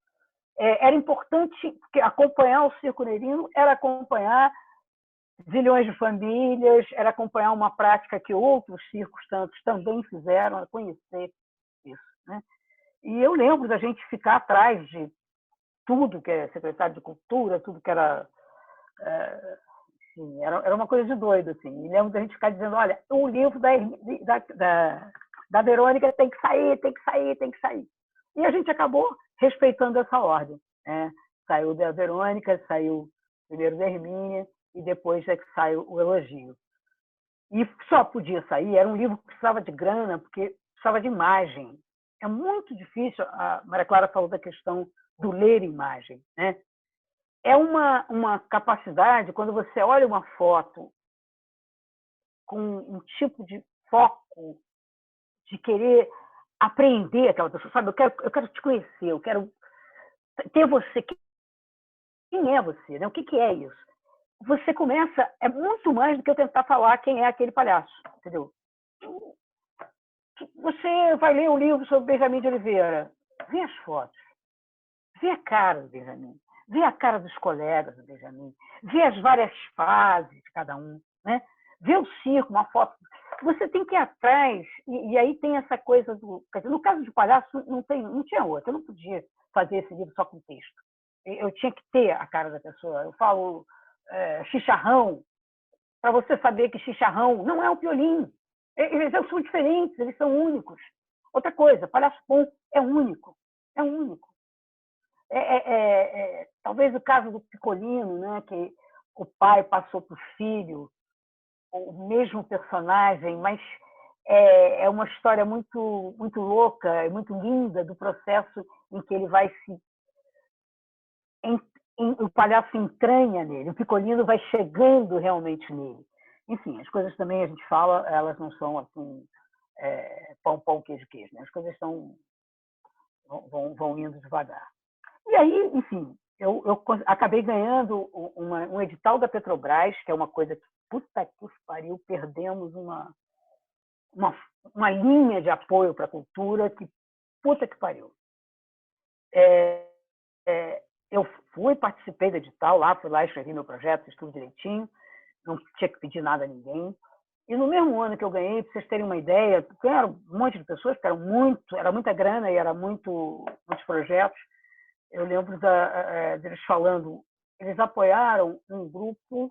era importante, porque acompanhar o Circo Nerino era acompanhar zilhões de famílias, era acompanhar uma prática que outros circos tantos também fizeram, conhecer isso, né? E eu lembro da gente ficar atrás de tudo que é secretário de cultura, tudo que era... Assim, era uma coisa de doido, assim. E lembro da gente ficar dizendo, olha, o livro da Verônica tem que sair. E a gente acabou respeitando essa ordem, né? Saiu da Verônica, saiu primeiro da Hermínia, e depois é que saiu o Elogio. E só podia sair, era um livro que precisava de grana, porque precisava de imagem. É muito difícil, a Maria Clara falou da questão do ler imagem, né? É uma capacidade, quando você olha uma foto com um tipo de foco, de querer aprender aquela pessoa, sabe? Eu quero te conhecer, eu quero ter você. Quem é você, né? O que é isso? Você começa, é muito mais do que eu tentar falar quem é aquele palhaço, entendeu? Você vai ler um livro sobre Benjamin de Oliveira, vê as fotos, vê a cara do Benjamin, vê a cara dos colegas do Benjamin, vê as várias fases de cada um, né? Vê o circo, uma foto. Você tem que ir atrás, e aí tem essa coisa do... No caso de palhaço, não tinha outra, eu não podia fazer esse livro só com texto. Eu tinha que ter a cara da pessoa. Eu falo chicharrão, para você saber que chicharrão não é o Piolim. Eles são diferentes, eles são únicos. Outra coisa, palhaço bom é único. É único. Talvez o caso do Picolino, né, que o pai passou para o filho, o mesmo personagem, mas é uma história muito, muito louca e muito linda do processo em que ele vai se... o palhaço entranha nele, o Picolino vai chegando realmente nele. Enfim, as coisas também a gente fala, elas não são assim, pão, queijo, né? As coisas vão indo devagar. E aí, enfim, eu acabei ganhando um edital da Petrobras, que é uma coisa que, puta que pariu, perdemos uma linha de apoio para a cultura que, puta que pariu. Eu participei do edital lá, fui lá, escrevi meu projeto, fiz tudo direitinho, não tinha que pedir nada a ninguém. E no mesmo ano que eu ganhei, para vocês terem uma ideia, porque era um monte de pessoas, porque era muita grana e era muitos projetos, eu lembro deles falando, eles apoiaram um grupo,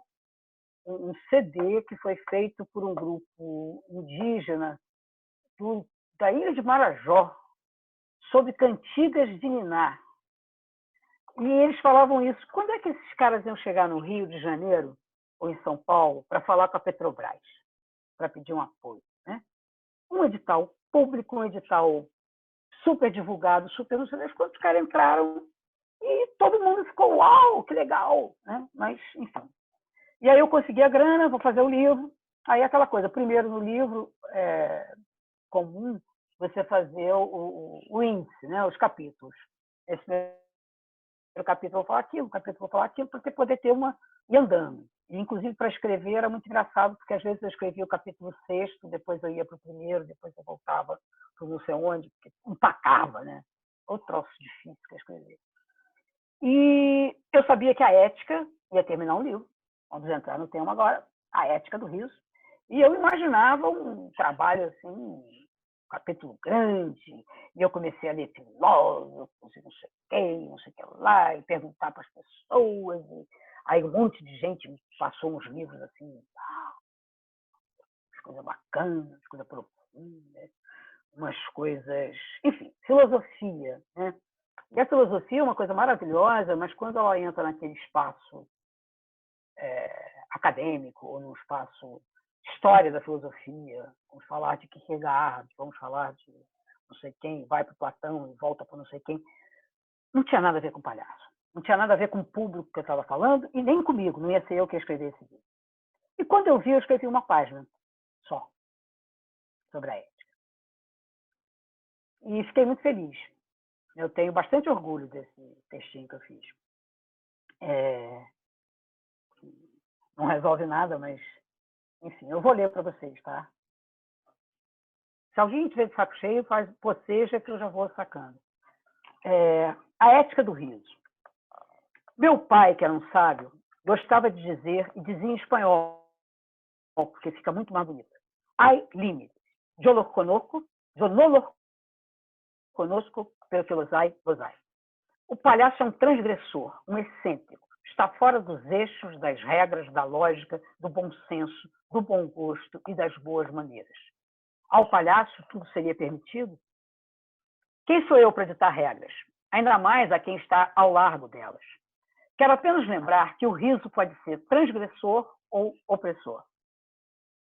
um CD que foi feito por um grupo indígena da ilha de Marajó, sobre cantigas de niná. E eles falavam isso. Quando é que esses caras iam chegar no Rio de Janeiro ou em São Paulo para falar com a Petrobras, para pedir um apoio? Né? Um edital público, um edital super divulgado, super não sei das quantos, os caras entraram e todo mundo ficou, uau, que legal! Né? Mas, enfim. E aí eu consegui a grana, vou fazer o livro. Aí aquela coisa, primeiro no livro comum, você fazer o índice, né? Os capítulos. Esse primeiro capítulo eu vou falar aquilo, o capítulo eu vou falar aquilo, para você poder ter uma... e andando. E, inclusive, para escrever era muito engraçado, porque às vezes eu escrevia o capítulo 6º, depois eu ia para o primeiro, depois eu voltava para não sei onde, porque empacava, né? Outro troço difícil que escrever. E eu sabia que a ética ia terminar um livro. Vamos entrar no tema agora, a ética do riso. E eu imaginava um trabalho assim, um capítulo grande, e eu comecei a ler filósofos, e não sei o que lá, e perguntar para as pessoas. E aí um monte de gente me passou uns livros assim, umas coisas bacanas, umas coisas profundas, umas coisas, enfim, filosofia, né? E a filosofia é uma coisa maravilhosa, mas quando ela entra naquele espaço acadêmico, ou no espaço história da filosofia, vamos falar de Kierkegaard, vamos falar de não sei quem, vai para o Platão e volta para não sei quem, não tinha nada a ver com palhaço. Não tinha nada a ver com o público que eu estava falando e nem comigo, não ia ser eu que ia escrever esse livro. E quando eu vi, eu escrevi uma página só sobre a ética. E fiquei muito feliz. Eu tenho bastante orgulho desse textinho que eu fiz. Não resolve nada, mas, enfim, eu vou ler para vocês, tá? Se alguém tiver de saco cheio, faz boceja que eu já vou sacando. A ética do riso. Meu pai, que era um sábio, gostava de dizer, e dizia em espanhol, porque fica muito mais bonito. Hay límites. Yo no los conozco, pero que los hay. O palhaço é um transgressor, um excêntrico. Está fora dos eixos, das regras, da lógica, do bom senso, do bom gosto e das boas maneiras. Ao palhaço tudo seria permitido? Quem sou eu para ditar regras? Ainda mais a quem está ao largo delas. Quero apenas lembrar que o riso pode ser transgressor ou opressor.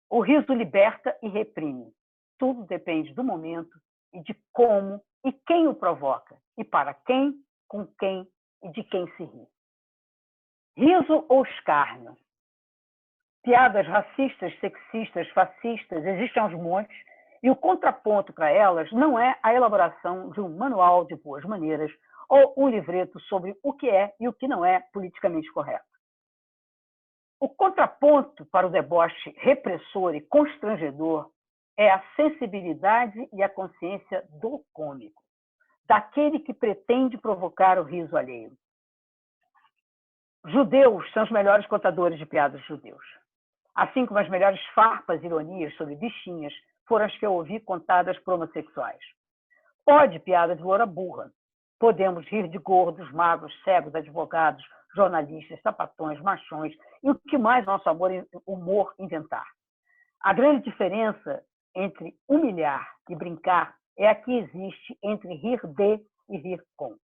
O riso liberta e reprime. Tudo depende do momento e de como e quem o provoca, e para quem, com quem e de quem se ri. Riso ou escárnio? Piadas racistas, sexistas, fascistas existem aos montes, e o contraponto para elas não é a elaboração de um manual de boas maneiras ou um livreto sobre o que é e o que não é politicamente correto. O contraponto para o deboche repressor e constrangedor é a sensibilidade e a consciência do cômico, daquele que pretende provocar o riso alheio. Judeus são os melhores contadores de piadas judeus. Assim como as melhores farpas e ironias sobre bichinhas foram as que eu ouvi contadas por homossexuais. Pode piada de loura burra. Podemos rir de gordos, magros, cegos, advogados, jornalistas, sapatões, machões e o que mais nosso humor inventar. A grande diferença entre humilhar e brincar é a que existe entre rir de e rir com.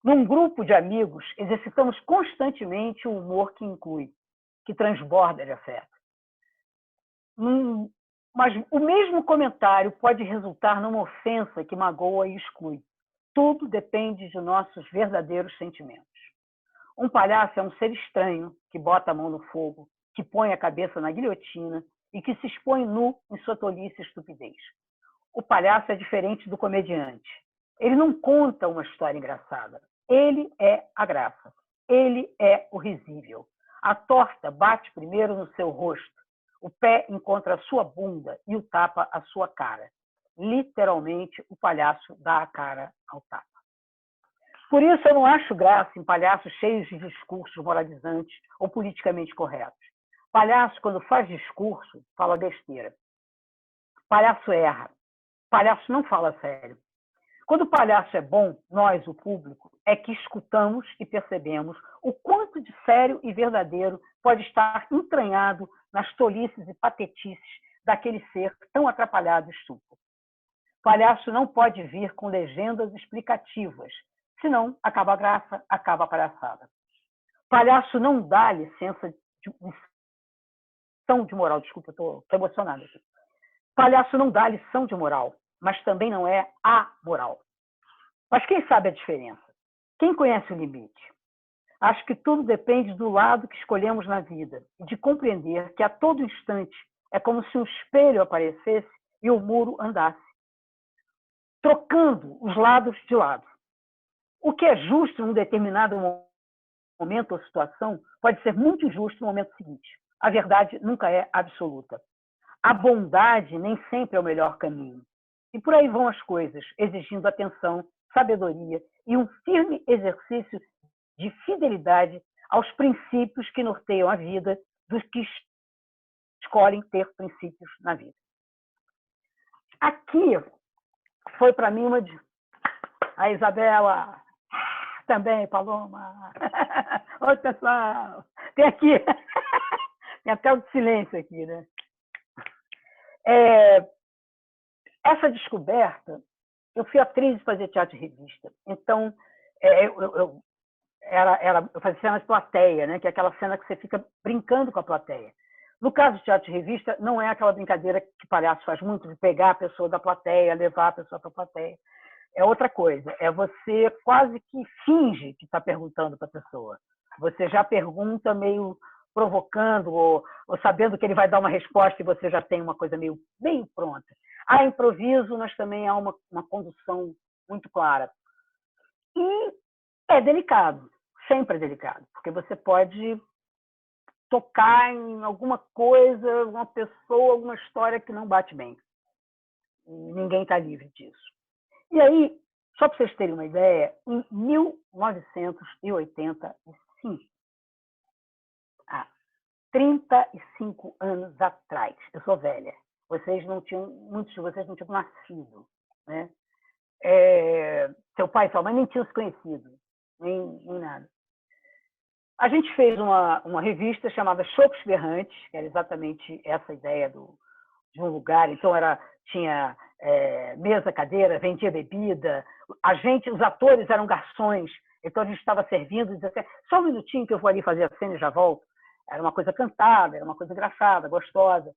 Num grupo de amigos, exercitamos constantemente o humor que inclui, que transborda de afeto. Mas o mesmo comentário pode resultar numa ofensa que magoa e exclui. Tudo depende de nossos verdadeiros sentimentos. Um palhaço é um ser estranho que bota a mão no fogo, que põe a cabeça na guilhotina e que se expõe nu em sua tolice e estupidez. O palhaço é diferente do comediante. Ele não conta uma história engraçada. Ele é a graça. Ele é o risível. A torta bate primeiro no seu rosto. O pé encontra a sua bunda e o tapa a sua cara. Literalmente, o palhaço dá a cara ao tapa. Por isso, eu não acho graça em palhaços cheios de discursos moralizantes ou politicamente corretos. Palhaço, quando faz discurso, fala besteira. Palhaço erra. Palhaço não fala sério. Quando o palhaço é bom, nós, o público, é que escutamos e percebemos o quanto de sério e verdadeiro pode estar entranhado nas tolices e patetices daquele ser tão atrapalhado e estúpido. Palhaço não pode vir com legendas explicativas, senão acaba a graça, acaba a palhaçada. Palhaço não dá lição de moral, desculpa, estou emocionada aqui. Palhaço não dá lição de moral, mas também não é amoral. Mas quem sabe a diferença? Quem conhece o limite? Acho que tudo depende do lado que escolhemos na vida e de compreender que a todo instante é como se um espelho aparecesse e o muro andasse, trocando os lados de lado. O que é justo em um determinado momento ou situação pode ser muito injusto no momento seguinte. A verdade nunca é absoluta. A bondade nem sempre é o melhor caminho. E por aí vão as coisas, exigindo atenção, sabedoria e um firme exercício de fidelidade aos princípios que norteiam a vida dos que escolhem ter princípios na vida. Aqui foi para mim uma de... A Isabela, também, Paloma. Oi, pessoal. Tem aqui, tem até o silêncio aqui, né? Essa descoberta, eu fui atriz de fazer teatro de revista, então eu fazia cena de plateia, né? Que é aquela cena que você fica brincando com a plateia. No caso de teatro de revista, não é aquela brincadeira que palhaço faz muito, de pegar a pessoa da plateia, levar a pessoa para a plateia. É outra coisa, é você quase que finge que está perguntando para a pessoa. Você já pergunta meio provocando ou sabendo que ele vai dar uma resposta e você já tem uma coisa meio bem pronta. Há improviso, mas também há uma condução muito clara. E é delicado, sempre é delicado, porque você pode tocar em alguma coisa, uma pessoa, alguma história que não bate bem. Ninguém está livre disso. E aí, só para vocês terem uma ideia, em 1985, há 35 anos atrás, eu sou velha, muitos de vocês não tinham nascido, né? Seu pai e sua mãe nem tinham se conhecido, nem nada. A gente fez uma revista chamada Chopos Berrantes, que era exatamente essa ideia de um lugar. Então, tinha mesa, cadeira, vendia bebida. Os atores eram garçons. Então, a gente estava servindo e dizia assim, só um minutinho que eu vou ali fazer a cena e já volto. Era uma coisa cantada, era uma coisa engraçada, gostosa.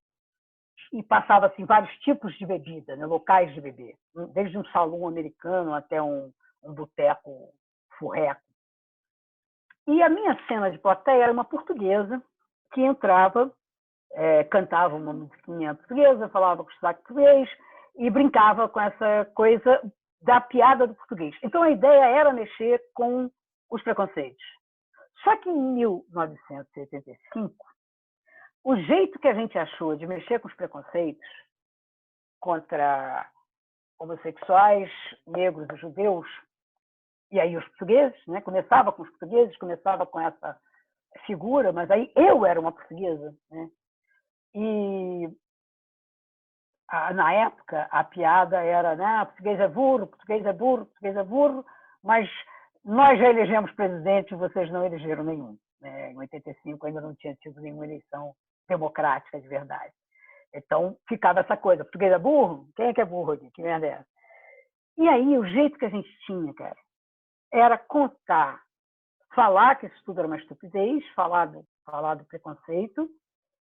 E passava assim, vários tipos de bebida, né, locais de beber. Desde um salão americano até um boteco furreco. E a minha cena de plateia era uma portuguesa que entrava, cantava uma musiquinha portuguesa, falava com o sotaque português e brincava com essa coisa da piada do português. Então, a ideia era mexer com os preconceitos. Só que em 1985, o jeito que a gente achou de mexer com os preconceitos contra homossexuais, negros e judeus, e aí os portugueses, né? Começava com os portugueses, começava com essa figura, mas aí eu era uma portuguesa, né? E na época a piada era, né? Português é burro, português é burro, português é burro, mas nós já elegemos presidente e vocês não elegeram nenhum. Né? Em 85 ainda não tinha tido nenhuma eleição democrática de verdade. Então ficava essa coisa, português é burro? Quem é que é burro aqui? Que merda é essa? E aí o jeito que a gente tinha, cara, era contar, falar que isso tudo era uma estupidez, falar do preconceito,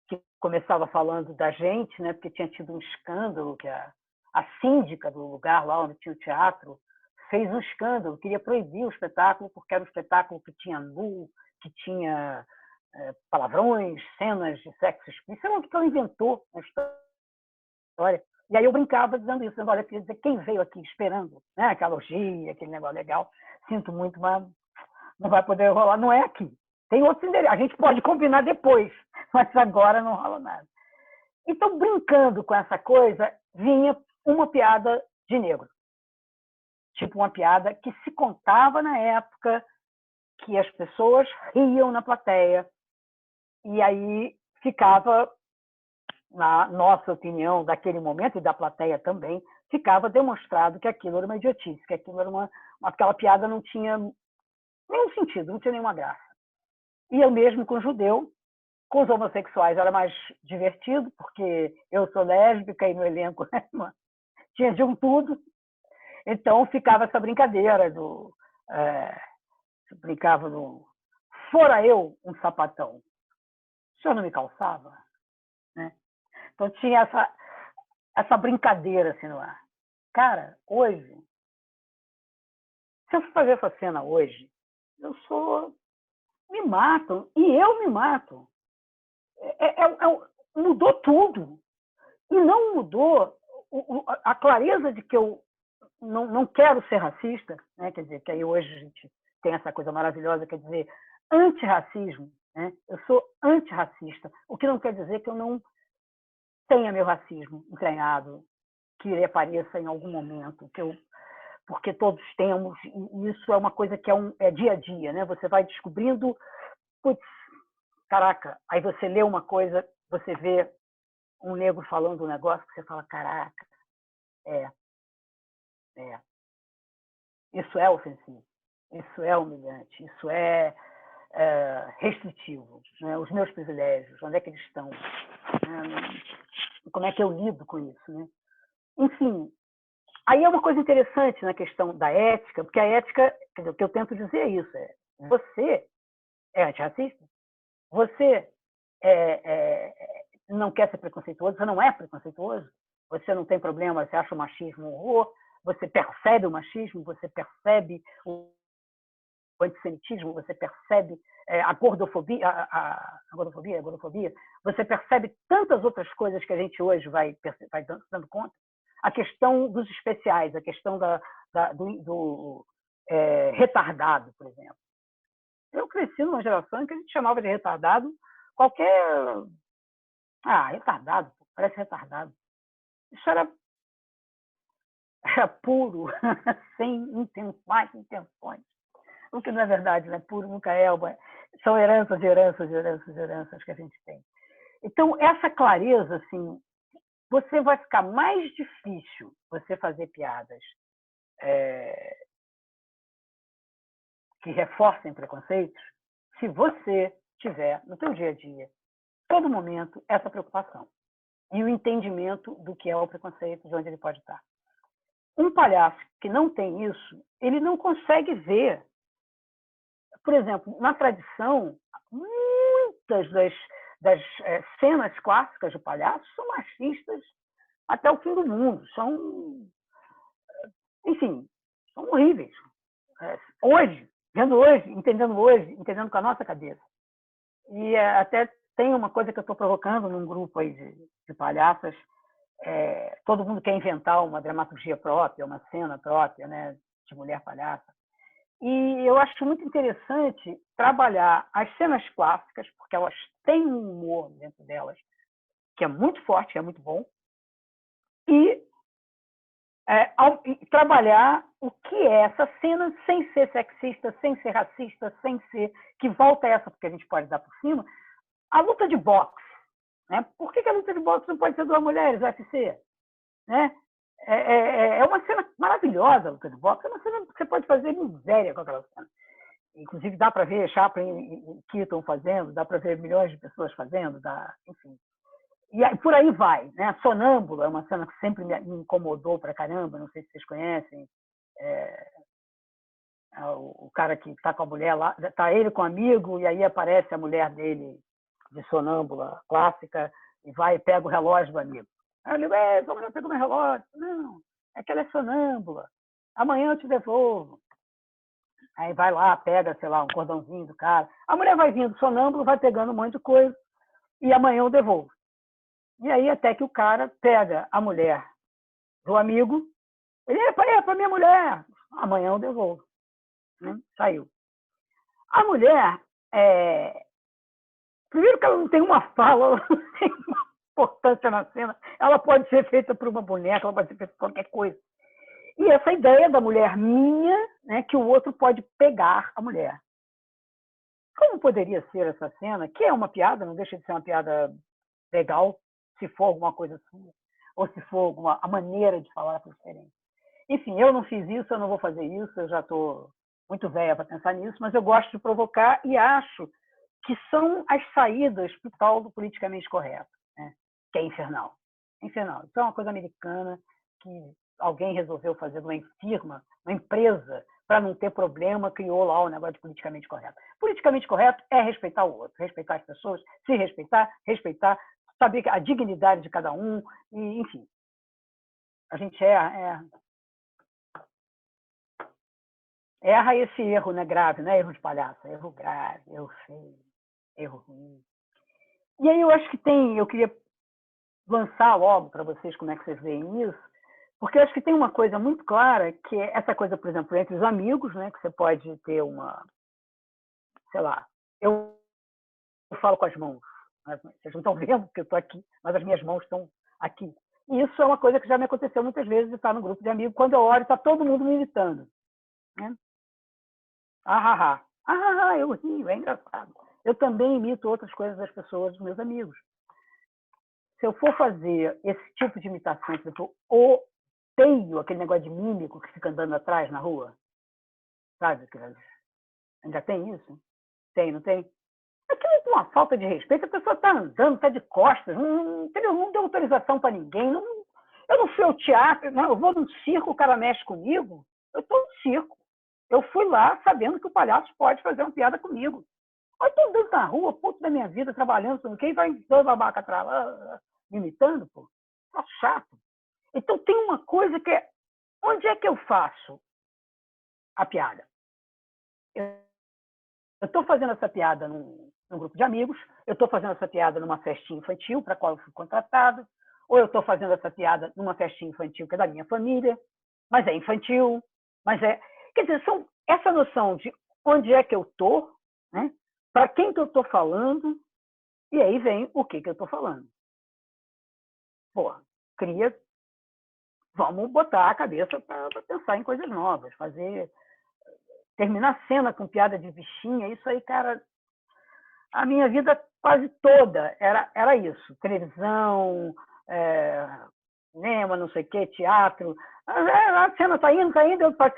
que começava falando da gente, né, porque tinha tido um escândalo, que a síndica do lugar lá onde tinha o teatro fez um escândalo, queria proibir o espetáculo, porque era um espetáculo que tinha nu, que tinha palavrões, cenas de sexo explícito, sei lá o que ela inventou na história. E aí eu brincava dizendo isso, olha, queria dizer, quem veio aqui esperando, né, aquela orgia, aquele negócio legal, sinto muito, mas não vai poder rolar, não é aqui. Tem outros endereços, a gente pode combinar depois, mas agora não rola nada. Então, brincando com essa coisa, vinha uma piada de negro. Tipo uma piada que se contava na época, que as pessoas riam na plateia, e aí ficava, na nossa opinião, daquele momento, e da plateia também, ficava demonstrado que aquilo era uma idiotice, que aquilo era aquela piada não tinha nenhum sentido, não tinha nenhuma graça. E eu mesmo com judeu, com os homossexuais era mais divertido, porque eu sou lésbica e no elenco tinha de um tudo. Então ficava essa brincadeira brincava do fora eu um sapatão, o senhor não me calçava? Né? Então tinha essa brincadeira assim no ar. Cara, hoje, se eu for fazer essa cena hoje, me matam, e eu me mato. Mudou tudo. E não mudou a clareza de que eu não quero ser racista, né? Quer dizer, que aí hoje a gente tem essa coisa maravilhosa, quer dizer, antirracismo, né? Eu sou antirracista, o que não quer dizer que eu não tenha meu racismo entranhado, que ele apareça em algum momento, porque todos temos, e isso é uma coisa que é dia a dia, né? Você vai descobrindo, putz, caraca, aí você lê uma coisa, você vê um negro falando um negócio que você fala, caraca, isso é ofensivo, isso é humilhante, isso é restritivo, né? Os meus privilégios, onde é que eles estão? Como é que eu lido com isso? Né? Enfim, aí é uma coisa interessante na questão da ética, porque a ética, quer dizer, o que eu tento dizer é isso, você é antirracista, você não quer ser preconceituoso, você não é preconceituoso, você não tem problema, você acha o machismo um horror, você percebe o machismo, você percebe o antissemitismo, você percebe a gordofobia, você percebe tantas outras coisas que a gente hoje vai dando conta. A questão dos especiais, a questão do retardado, por exemplo. Eu cresci numa geração em que a gente chamava de retardado qualquer... retardado, parece retardado. Isso era puro, sem mais intenções. O que não é verdade, né? Puro nunca é. São heranças que a gente tem. Então, essa clareza, assim, você vai ficar mais difícil você fazer piadas que reforcem preconceitos se você tiver, no seu dia a dia, todo momento, essa preocupação e o entendimento do que é o preconceito, de onde ele pode estar. Um palhaço que não tem isso, ele não consegue ver. Por exemplo, na tradição, muitas das cenas clássicas de palhaço são machistas até o fim do mundo. Enfim, são horríveis. Hoje, entendendo com a nossa cabeça. E até tem uma coisa que eu estou provocando num grupo aí de palhaças. Todo mundo quer inventar uma dramaturgia própria, uma cena própria, né, de mulher palhaça. E eu acho muito interessante trabalhar as cenas clássicas, porque elas têm um humor dentro delas que é muito forte, que é muito bom, e trabalhar o que é essa cena sem ser sexista, sem ser racista, sem ser... que volta a essa, porque a gente pode dar por cima, a luta de boxe. Né? Por que a luta de boxe não pode ser duas mulheres, UFC? Né? É uma cena maravilhosa, a luta de boxe. É uma cena que você pode fazer miséria com aquela cena. Inclusive, dá para ver Chaplin e Keaton fazendo, dá para ver milhões de pessoas fazendo, enfim. E por aí vai. Né? Sonâmbula é uma cena que sempre me incomodou pra caramba, não sei se vocês conhecem. O cara que está com a mulher lá, está ele com um amigo, e aí aparece a mulher dele de sonâmbula clássica, e vai e pega o relógio do amigo. Aí eu digo, sua mulher pegou meu relógio. Não, é que ela é sonâmbula. Amanhã eu te devolvo. Aí vai lá, pega, sei lá, um cordãozinho do cara. A mulher vai vindo sonâmbula, vai pegando um monte de coisa, e amanhã eu devolvo. E aí até que o cara pega a mulher do amigo, ele, epa, minha mulher. Amanhã eu devolvo. Saiu. A mulher, primeiro que ela não tem uma fala, ela não tem uma importância na cena, ela pode ser feita por uma boneca, ela pode ser feita por qualquer coisa. E essa ideia da mulher minha, né, que o outro pode pegar a mulher. como poderia ser essa cena, que é uma piada, não deixa de ser uma piada legal, se for alguma coisa sua, ou se for a maneira de falar diferente. Enfim, eu não fiz isso, eu não vou fazer isso, eu já estou muito velha para pensar nisso, mas eu gosto de provocar e acho que são as saídas para o tal do politicamente correto, né? Que é infernal. Infernal. Isso é uma coisa americana que alguém resolveu fazer uma firma, uma empresa, para não ter problema, criou lá o negócio de politicamente correto. Politicamente correto é respeitar o outro, respeitar as pessoas, se respeitar, saber a dignidade de cada um, e, enfim. A gente erra esse erro, né, grave, não é erro de palhaço, é erro grave, erro feio, erro ruim. E aí eu queria lançar logo para vocês como é que vocês veem isso, porque eu acho que tem uma coisa muito clara, que é essa coisa, por exemplo, entre os amigos, né, que você pode ter sei lá, eu falo com as mãos, né? Vocês não estão vendo porque eu estou aqui, mas as minhas mãos estão aqui. E isso é uma coisa que já me aconteceu muitas vezes de estar no grupo de amigos, quando eu olho, está todo mundo me imitando, né? Eu rio, é engraçado. Eu também imito outras coisas das pessoas, dos meus amigos. Se eu for fazer esse tipo de imitação, por exemplo, odeio aquele negócio de mímico que fica andando atrás na rua, sabe? Ainda tem isso? Tem, não tem? Aquilo é uma falta de respeito, a pessoa está andando, está de costas, não deu autorização para ninguém. Eu não fui ao teatro, não, eu vou num circo, o cara mexe comigo, eu estou no circo. Eu fui lá sabendo que o palhaço pode fazer uma piada comigo. Eu estou andando na rua, puto da minha vida, trabalhando, quem vai dois babaca atrás, me imitando, pô? Tá chato. Então tem uma coisa que é, onde é que eu faço a piada? Eu estou fazendo essa piada num grupo de amigos, eu estou fazendo essa piada numa festinha infantil para a qual eu fui contratado, ou eu estou fazendo essa piada numa festinha infantil que é da minha família, mas é infantil, mas é... Quer dizer, essa noção de onde é que eu estou, né? Para quem que eu estou falando, e aí vem o que eu estou falando. Pô, vamos botar a cabeça para pensar em coisas novas, terminar a cena com piada de bichinha, isso aí, cara, a minha vida quase toda era isso, televisão, cinema, não sei o quê, teatro, a cena tá indo, eu faço,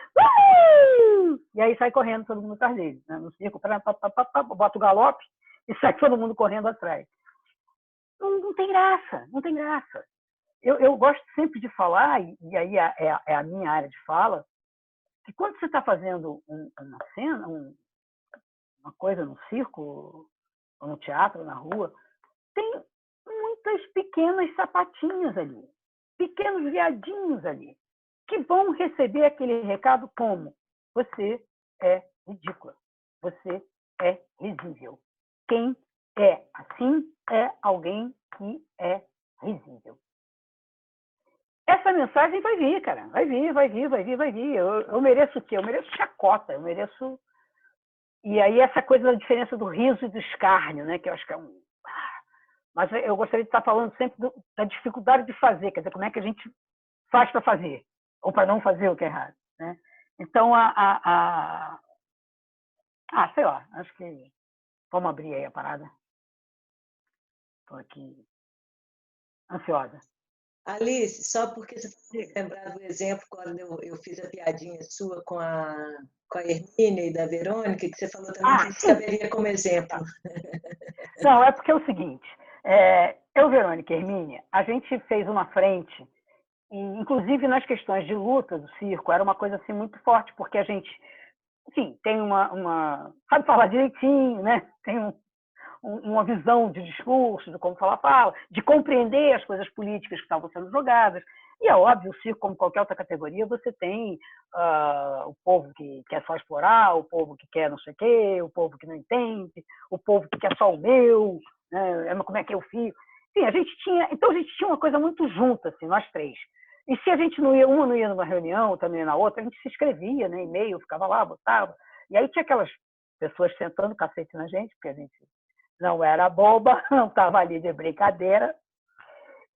e aí sai correndo todo mundo atrás dele, né? No circo, bota o galope e sai todo mundo correndo atrás. Não tem graça, não tem graça. Eu gosto sempre de falar, e aí é a minha área de fala, que quando você está fazendo uma cena, uma coisa no circo, ou no teatro, na rua, tem muitas pequenas sapatinhas ali, pequenos viadinhos ali, que vão receber aquele recado como: você é ridícula, você é risível. Quem é assim é alguém que é risível. Essa mensagem vai vir, cara. Vai vir. Eu mereço o quê? Eu mereço chacota, eu mereço... E aí essa coisa da diferença do riso e do escárnio, né? Que eu acho que é um... Mas eu gostaria de estar falando sempre da dificuldade de fazer, quer dizer, como é que a gente faz para fazer, ou para não fazer o que é errado, né? Então, sei lá, acho que... Vamos abrir aí a parada. Estou aqui ansiosa. Alice, só porque você tem lembrado do exemplo quando eu fiz a piadinha sua com a Hermínia e da Verônica, que você falou também que caberia como exemplo. Não, é porque é o seguinte, eu, Verônica e Hermínia, a gente fez uma frente, e, inclusive nas questões de luta do circo, era uma coisa assim muito forte, porque a gente, enfim, tem sabe falar direitinho, né? Tem uma visão de discurso, de como fala, de compreender as coisas políticas que estavam sendo jogadas. E é óbvio, o circo, como qualquer outra categoria, você tem o povo que quer só explorar, o povo que quer não sei o quê, o povo que não entende, o povo que quer só o meu, né? Como é que eu fico. Enfim, a gente tinha uma coisa muito junta, assim, nós três. E se a gente uma não ia numa reunião, outra não ia na outra, a gente se escrevia, né, e-mail, ficava lá, botava. E aí tinha aquelas pessoas sentando cacete na gente, porque a gente não era boba, não estava ali de brincadeira.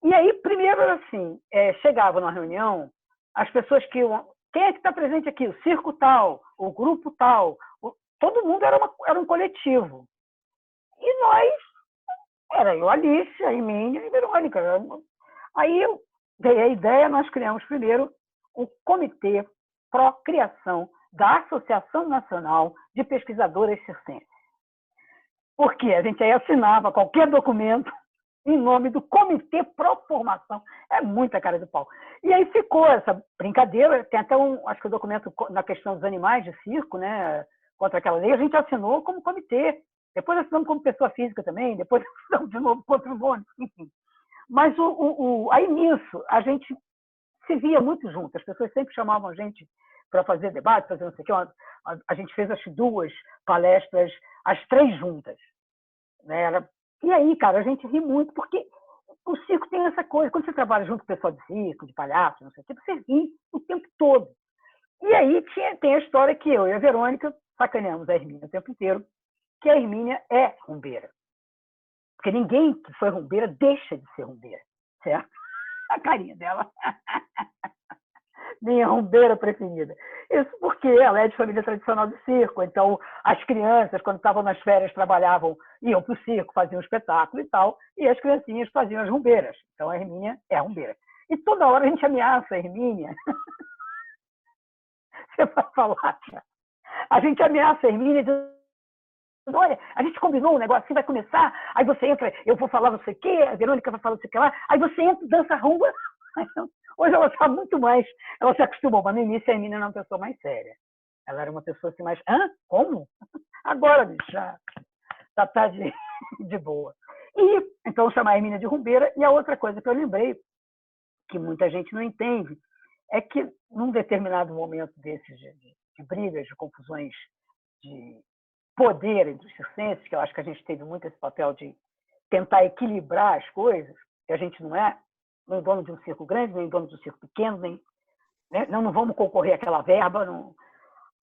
E aí, primeiro, assim, chegava numa reunião, as pessoas que iam... Quem é que está presente aqui? O circo tal, o grupo tal. todo mundo era um coletivo. E nós, era eu, Alice, a Hermínia e a Verônica. Aí eu dei a ideia, nós criamos primeiro o Comitê Pró-Criação da Associação Nacional de Pesquisadoras Circenses. Porque a gente aí assinava qualquer documento em nome do Comitê Pró-Formação. É muita cara de pau. E aí ficou essa brincadeira, tem até acho que o documento na questão dos animais de circo, né, contra aquela lei, a gente assinou como comitê. Depois assinamos como pessoa física também, depois assinamos de novo com outro nome, enfim. Mas aí nisso, a gente se via muito junto, as pessoas sempre chamavam a gente para fazer debate, fazer não sei o que. A gente fez as 2 palestras, as 3 juntas. Né? E aí, cara, a gente ri muito, porque o circo tem essa coisa, quando você trabalha junto com o pessoal de circo, de palhaço, não sei o que, você ri o tempo todo. E aí tem a história que eu e a Verônica sacaneamos a Hermínia o tempo inteiro, que a Hermínia é rumbeira. Porque ninguém que foi rumbeira deixa de ser rumbeira, certo? A carinha dela. Minha rumbeira preferida. Isso porque ela é de família tradicional de circo, então as crianças, quando estavam nas férias, trabalhavam, iam para o circo, faziam um espetáculo e tal, e as criancinhas faziam as rumbeiras. Então a Hermínia é rumbeira. E toda hora a gente ameaça a Hermínia. Você vai falar, a gente ameaça a Hermínia dizendo: olha, a gente combinou um negócio assim, vai começar, aí você entra, eu vou falar não sei o quê, a Verônica vai falar não sei o que lá, aí você entra, dança rumba. Hoje ela está muito mais, ela se acostumou, mas no início a Hermínia era uma pessoa mais séria. Ela era uma pessoa assim mais, como? Agora, bicho, já tá de boa. E então chamar a Hermínia de rumbeira. E a outra coisa que eu lembrei, que muita gente não entende, é que num determinado momento desses de brigas, de confusões, de poder entre os circenses, que eu acho que a gente teve muito esse papel de tentar equilibrar as coisas, que a gente não é nem dono de um circo grande, nem dono de um circo pequeno, nem, né? Não vamos concorrer àquela verba. Não.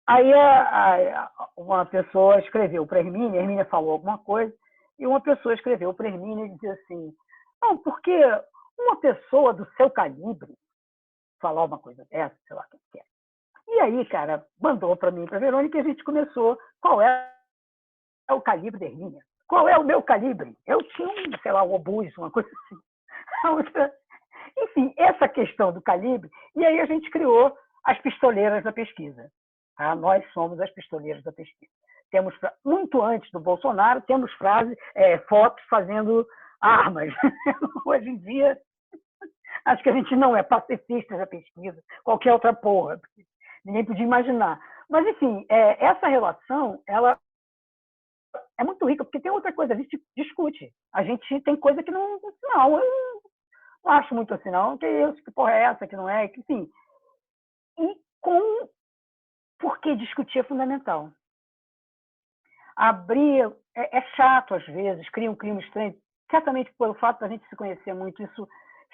Aí uma pessoa escreveu para a Hermínia falou alguma coisa, e uma pessoa escreveu para a Hermínia e dizia assim: não, porque uma pessoa do seu calibre falar uma coisa dessa, sei lá o que é. E aí, cara, mandou para mim, para a Verônica, e a gente começou. Qual é o calibre da Hermínia? Qual é o meu calibre? Eu tinha sei lá, um obus, uma coisa assim. Enfim, essa questão do calibre, e aí a gente criou as pistoleiras da pesquisa. Tá? Nós somos as pistoleiras da pesquisa. Temos, muito antes do Bolsonaro, temos fotos fazendo armas. Hoje em dia, acho que a gente não é pacifista da pesquisa, qualquer outra porra. Ninguém podia imaginar. Mas, enfim, essa relação, ela é muito rica, porque tem outra coisa, a gente discute. A gente tem coisa que não eu não acho muito assim, não. Que isso, que porra é essa, que não é, que sim. E porque discutir é fundamental. Abrir é chato às vezes, cria um clima estranho, certamente pelo fato da gente se conhecer muito, isso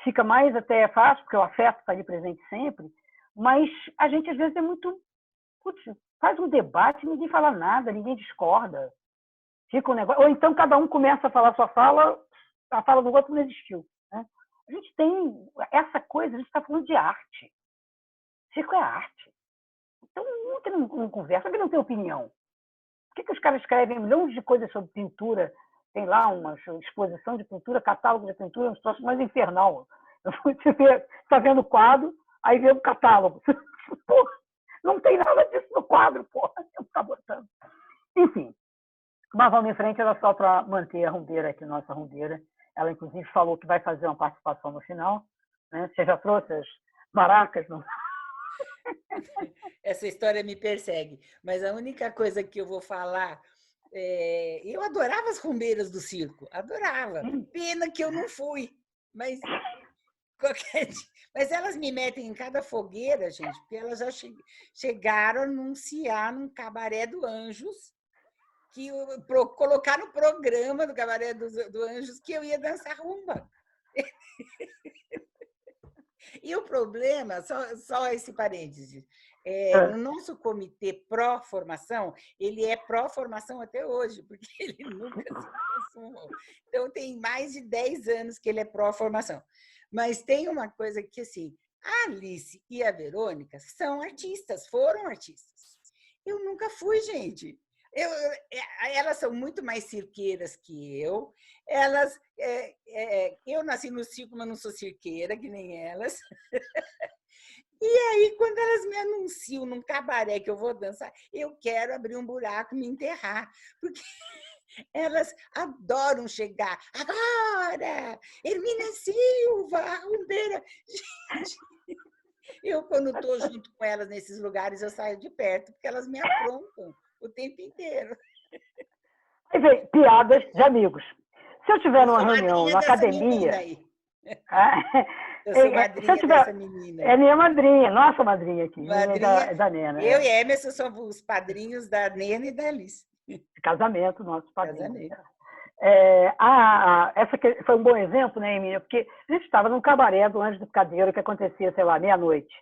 fica mais até fácil, porque o afeto está ali presente sempre, mas a gente às vezes é muito, faz um debate, ninguém fala nada, ninguém discorda, fica um negócio, ou então cada um começa a falar sua fala, a fala do outro não existiu, né? A gente tem essa coisa, a gente está falando de arte, circo é arte, então não conversa, alguém não tem opinião. Por que os caras escrevem milhões de coisas sobre pintura? Tem lá uma exposição de pintura, catálogo de pintura, um troço mais infernal. Você está vendo o quadro, aí vê o catálogo. Porra, não tem nada disso no quadro, porra. Eu ficar botando. Enfim, mas vamos em frente, era só para manter a rumbeira aqui, nossa rumbeira. Ela, inclusive, falou que vai fazer uma participação no final. Né? Você já trouxe as maracas? Não? Essa história me persegue, mas a única coisa que eu vou falar, eu adorava as rumbeiras do circo, adorava. Pena que eu não fui, mas mas elas me metem em cada fogueira, gente, porque elas já chegaram a anunciar num cabaré do Anjos, que colocar no programa do cabaré do Anjos que eu ia dançar rumba. E o problema, só esse parênteses, no nosso comitê pró-formação, ele é pró-formação até hoje, porque ele nunca se consumou. Então, tem mais de 10 anos que ele é pró-formação. Mas tem uma coisa que, assim, a Alice e a Verônica são artistas, foram artistas. Eu nunca fui, gente. Elas são muito mais cirqueiras que eu. Eu nasci no circo, mas não sou cirqueira, que nem elas. E aí, quando elas me anunciam num cabaré que eu vou dançar, eu quero abrir um buraco e me enterrar. Porque elas adoram chegar. Agora! Hermínia Silva, a rumbeira. Gente, eu, quando estou junto com elas nesses lugares, eu saio de perto, porque elas me aprontam o tempo inteiro. Aí vem, piadas de amigos. Se eu estiver numa reunião na academia... Eu sou madrinha dessa menina. É minha madrinha, nossa madrinha aqui. Madrinha, da Nena. Eu e Emerson somos os padrinhos da Nena e da Alice. Casamento, nosso padrinho. Casamento. Essa foi um bom exemplo, né, Emília? Porque a gente estava num cabaré do Anjo do Picadeiro que acontecia, sei lá, meia-noite.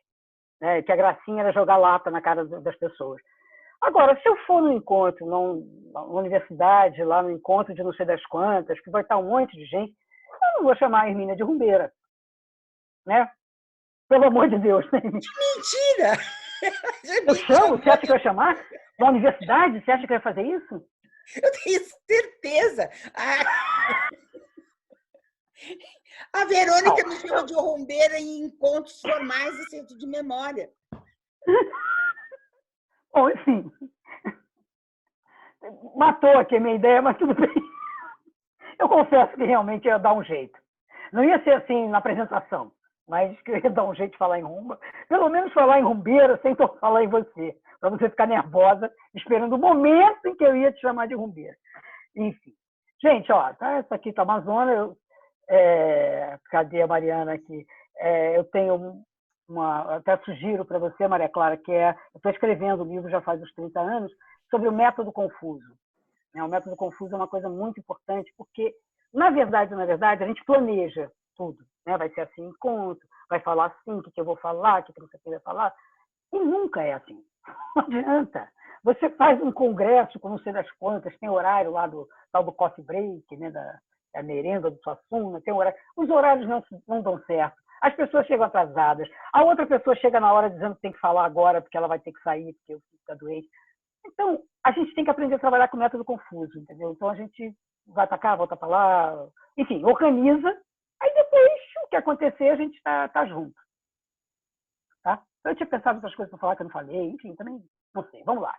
Né, que a gracinha era jogar lata na cara das pessoas. Agora, se eu for no encontro, na universidade, lá no encontro de não sei das quantas, que vai estar um monte de gente, eu não vou chamar a Hermínia de rumbeira. Né? Pelo amor de Deus. Né? Mentira! Eu chamo? Você acha que eu ia chamar? Na universidade? Você acha que eu ia fazer isso? Eu tenho certeza. A Verônica me chama de rumbeira em encontros formais e centro de memória. Bom, enfim. Matou aqui a minha ideia, mas tudo bem. Eu confesso que realmente ia dar um jeito. Não ia ser assim na apresentação, mas que eu ia dar um jeito de falar em rumba. Pelo menos falar em rumbeira sem falar em você, para você ficar nervosa, esperando o momento em que eu ia te chamar de rumbeira. Enfim. Gente, ó, tá, essa aqui tá Amazônia. Cadê a Mariana aqui? Eu tenho até sugiro para você, Maria Clara, que eu estou escrevendo um livro já faz uns 30 anos, sobre o método confuso. O método confuso é uma coisa muito importante, porque, na verdade, a gente planeja tudo. Né? Vai ser assim, encontro, vai falar assim, o que eu vou falar, o que você vai falar, e nunca é assim. Não adianta. Você faz um congresso com não sei das quantas, tem horário lá do tal do coffee break, né, da merenda do Suassuna, tem horário. Os horários não dão certo. As pessoas chegam atrasadas. A outra pessoa chega na hora dizendo que tem que falar agora, porque ela vai ter que sair, porque o filho está doente. Então, a gente tem que aprender a trabalhar com método confuso, entendeu? Então, a gente vai para cá, volta para lá, enfim, organiza. Aí, depois, o que acontecer, a gente tá junto. Tá? Eu tinha pensado outras coisas para falar que eu não falei, enfim, também não sei. Vamos lá.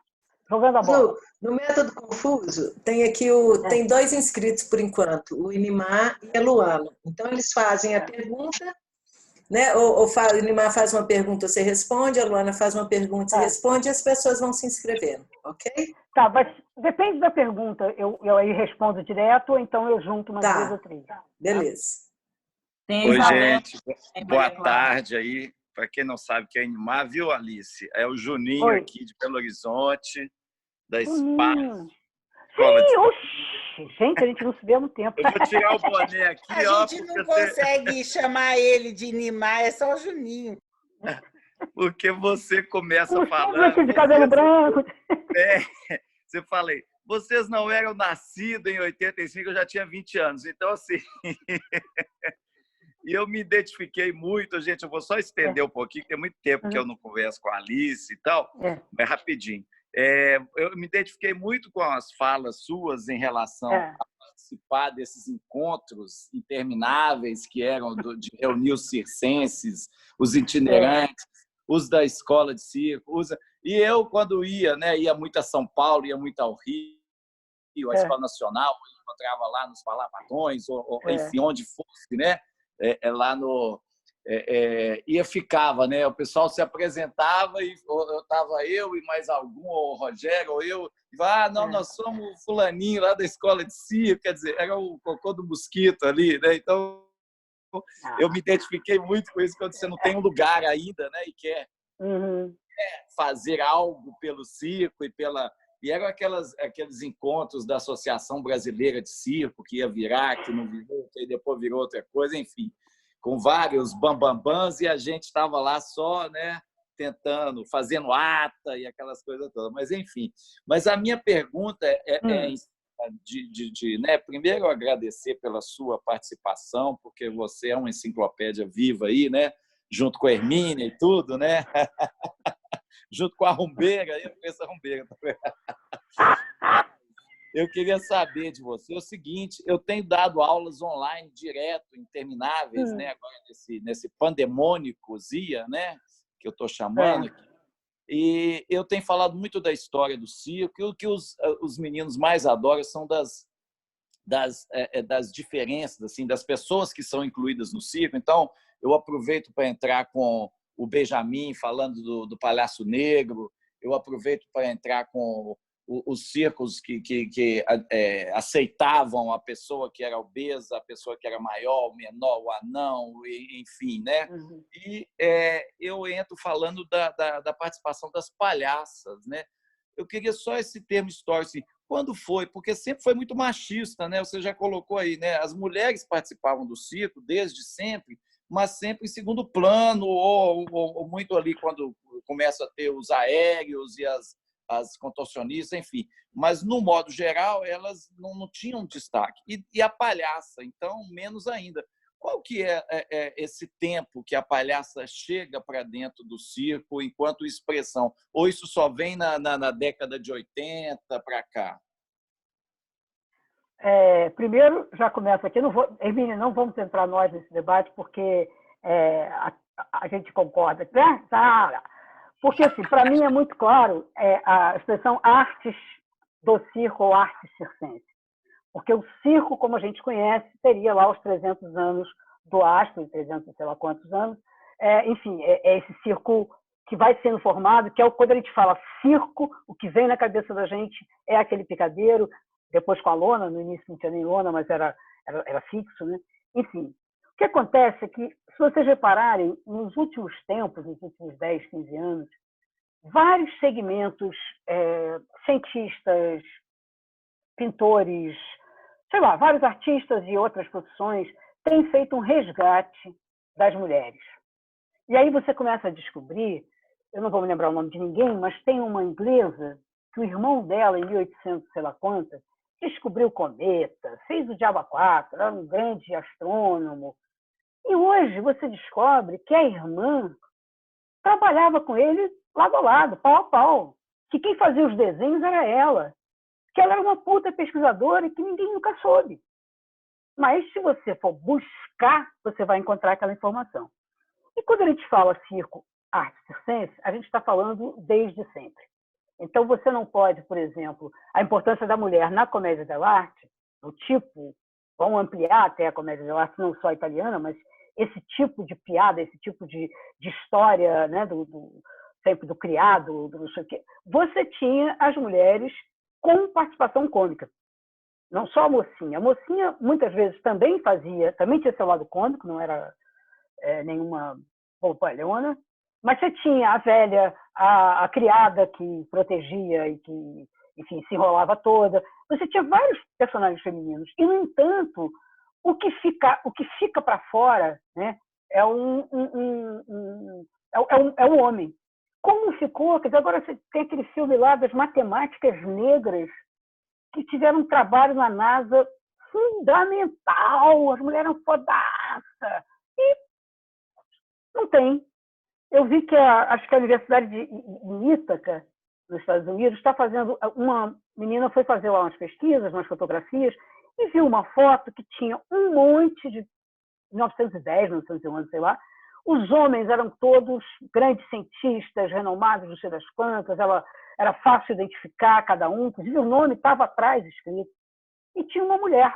Jogando a bola. No método confuso, tem aqui tem 2 inscritos por enquanto, o Inimar e a Luana. Então, eles fazem a pergunta, né? O Inimar faz uma pergunta, você responde, a Luana faz uma pergunta, você responde, e as pessoas vão se inscrevendo, ok? Tá, mas depende da pergunta. Eu aí respondo direto, ou então eu junto umas 2 ou 3. Beleza. Oi, gente. Boa tarde aí. Para quem não sabe que é Inimar, viu, Alice? É o Juninho aqui de Belo Horizonte, da Espaço. Sim, oxi, gente, a gente não se vê há muito tempo. Eu vou tirar o boné aqui, A gente não consegue chamar ele de Inimar, é só o Juninho. Porque você começa falando... Aqui de cabelo branco. Você falei, vocês não eram nascidos em 85, eu já tinha 20 anos. Então, assim... E eu me identifiquei muito, gente, eu vou só estender um pouquinho, tem muito tempo que eu não converso com a Alice e tal, mas rapidinho. Eu me identifiquei muito com as falas suas em relação a participar desses encontros intermináveis que eram de reunir os circenses, os itinerantes, os da escola de circo. E eu, quando ia muito a São Paulo, ia muito ao Rio, à Escola Nacional, eu encontrava lá nos Palavrões, ou enfim, onde fosse, né? Lá no... ficava, né? O pessoal se apresentava e estava eu e mais algum, ou o Rogério, ou eu, não, nós somos fulaninho lá da escola de circo, quer dizer, era o cocô do mosquito ali, né? Então, eu me identifiquei muito com isso, quando você não tem um lugar ainda, né? E quer fazer algo pelo circo e eram aqueles encontros da Associação Brasileira de Circo, que ia virar, que não virou, que depois virou outra coisa, enfim, com vários bambambãs, e a gente estava lá só, né, tentando, fazendo ata e aquelas coisas todas. Mas, enfim. Mas a minha pergunta né, primeiro, agradecer pela sua participação, porque você é uma enciclopédia viva aí, né, junto com a Hermínia e tudo, né? Junto com a rumbeira, eu conheço a rumbeira também. Eu queria saber de você o seguinte: eu tenho dado aulas online direto, intermináveis, né? Agora nesse pandemônico Zia, né? Que eu estou chamando aqui. E eu tenho falado muito da história do circo, e o que os meninos mais adoram são das diferenças, assim, das pessoas que são incluídas no circo. Então, eu aproveito para entrar com o Benjamin falando do Palhaço Negro, eu aproveito para entrar com os circos que aceitavam a pessoa que era obesa, a pessoa que era maior, o menor, o anão, enfim, né? E eu entro falando da participação das palhaças, né? Eu queria só esse termo histórico, assim, quando foi? Porque sempre foi muito machista, né? Você já colocou aí, né? As mulheres participavam do circo desde sempre, mas sempre em segundo plano, ou muito ali quando começa a ter os aéreos e as contorcionistas, enfim. Mas, no modo geral, elas não tinham destaque. E a palhaça, então, menos ainda. Qual que é esse tempo que a palhaça chega para dentro do circo enquanto expressão? Ou isso só vem na década de 80 para cá? Primeiro, já começa aqui, Hermínia, não vamos entrar nós nesse debate, porque a gente concorda, né? Porque, assim, para mim é muito claro a expressão artes do circo ou artes circense. Porque o circo, como a gente conhece, teria lá os 300 anos do astro, 300 sei lá quantos anos. Enfim, é esse circo que vai sendo formado, que quando a gente fala circo, o que vem na cabeça da gente é aquele picadeiro, depois com a lona, no início não tinha nem lona, mas era fixo, né? Enfim, o que acontece é que, se vocês repararem, nos últimos tempos, nos últimos 10, 15 anos, vários segmentos, cientistas, pintores, sei lá, vários artistas e outras profissões têm feito um resgate das mulheres. E aí você começa a descobrir, eu não vou me lembrar o nome de ninguém, mas tem uma inglesa que o irmão dela, em 1800, sei lá quantas, descobriu o cometa, fez o Diabo 4, era um grande astrônomo. E hoje você descobre que a irmã trabalhava com ele lado a lado, pau a pau, que quem fazia os desenhos era ela, que ela era uma puta pesquisadora e que ninguém nunca soube. Mas, se você for buscar, você vai encontrar aquela informação. E quando a gente fala circo, arte circense, a gente está falando desde sempre. Então, você não pode, por exemplo, a importância da mulher na comédia dell'arte, o tipo, vamos ampliar até a comédia dell'arte, não só a italiana, mas esse tipo de piada, esse tipo de história, né, sempre do criado, do não sei o quê. Você tinha as mulheres com participação cômica. Não só a mocinha. A mocinha, muitas vezes, também tinha seu lado cômico, não era nenhuma bobalhona, mas você tinha a velha, a criada que protegia e que, enfim, se enrolava toda. Você tinha vários personagens femininos. E, no entanto, o que fica para fora, né, é um homem. Como ficou? Quer dizer, agora você tem aquele filme lá das matemáticas negras que tiveram um trabalho na NASA fundamental, as mulheres eram fodaça. E não tem. Eu vi que acho que a Universidade de Ítaca, nos Estados Unidos, está fazendo. Uma menina foi fazer lá umas pesquisas, umas fotografias, e viu uma foto que tinha um monte de 1910, 1911, sei lá. Os homens eram todos grandes cientistas, renomados, não sei das quantas, era fácil identificar cada um, inclusive o nome estava atrás escrito. E tinha uma mulher.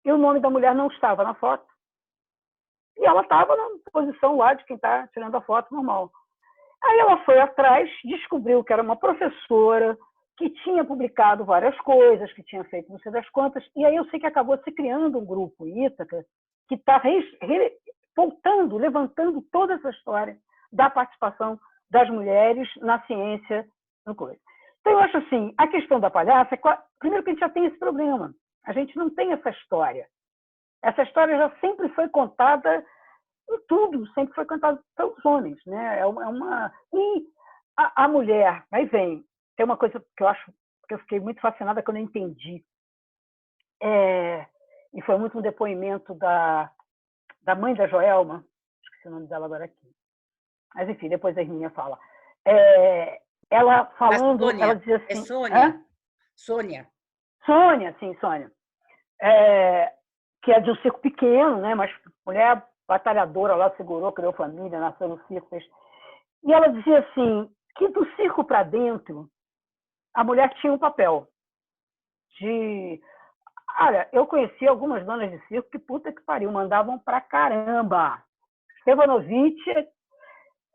E o nome da mulher não estava na foto. E ela estava na posição lá de quem está tirando a foto normal. Aí ela foi atrás, descobriu que era uma professora, que tinha publicado várias coisas, que tinha feito não sei das quantas, e aí eu sei que acabou se criando um grupo Ítaca que está voltando, levantando toda essa história da participação das mulheres na ciência no coisa. Então, eu acho assim, a questão da palhaça, primeiro que a gente já tem esse problema, a gente não tem essa história. Essa história já sempre foi contada em tudo, sempre foi contada pelos homens, né? E a mulher, aí tem uma coisa que eu acho, que eu fiquei muito fascinada quando eu entendi, e foi muito um depoimento da mãe da Joelma, esqueci o nome dela agora aqui, mas enfim, depois a Hermínia fala. Ela falando, Sônia. ela dizia assim... Sônia? Sônia. Sônia, sim, Sônia. Que é de um circo pequeno, né? Mas mulher batalhadora lá, segurou, criou família, nasceu no circo. E ela dizia assim, que do circo para dentro, a mulher tinha um papel de... Olha, eu conheci algumas donas de circo que, puta que pariu, mandavam pra caramba. Stevanovich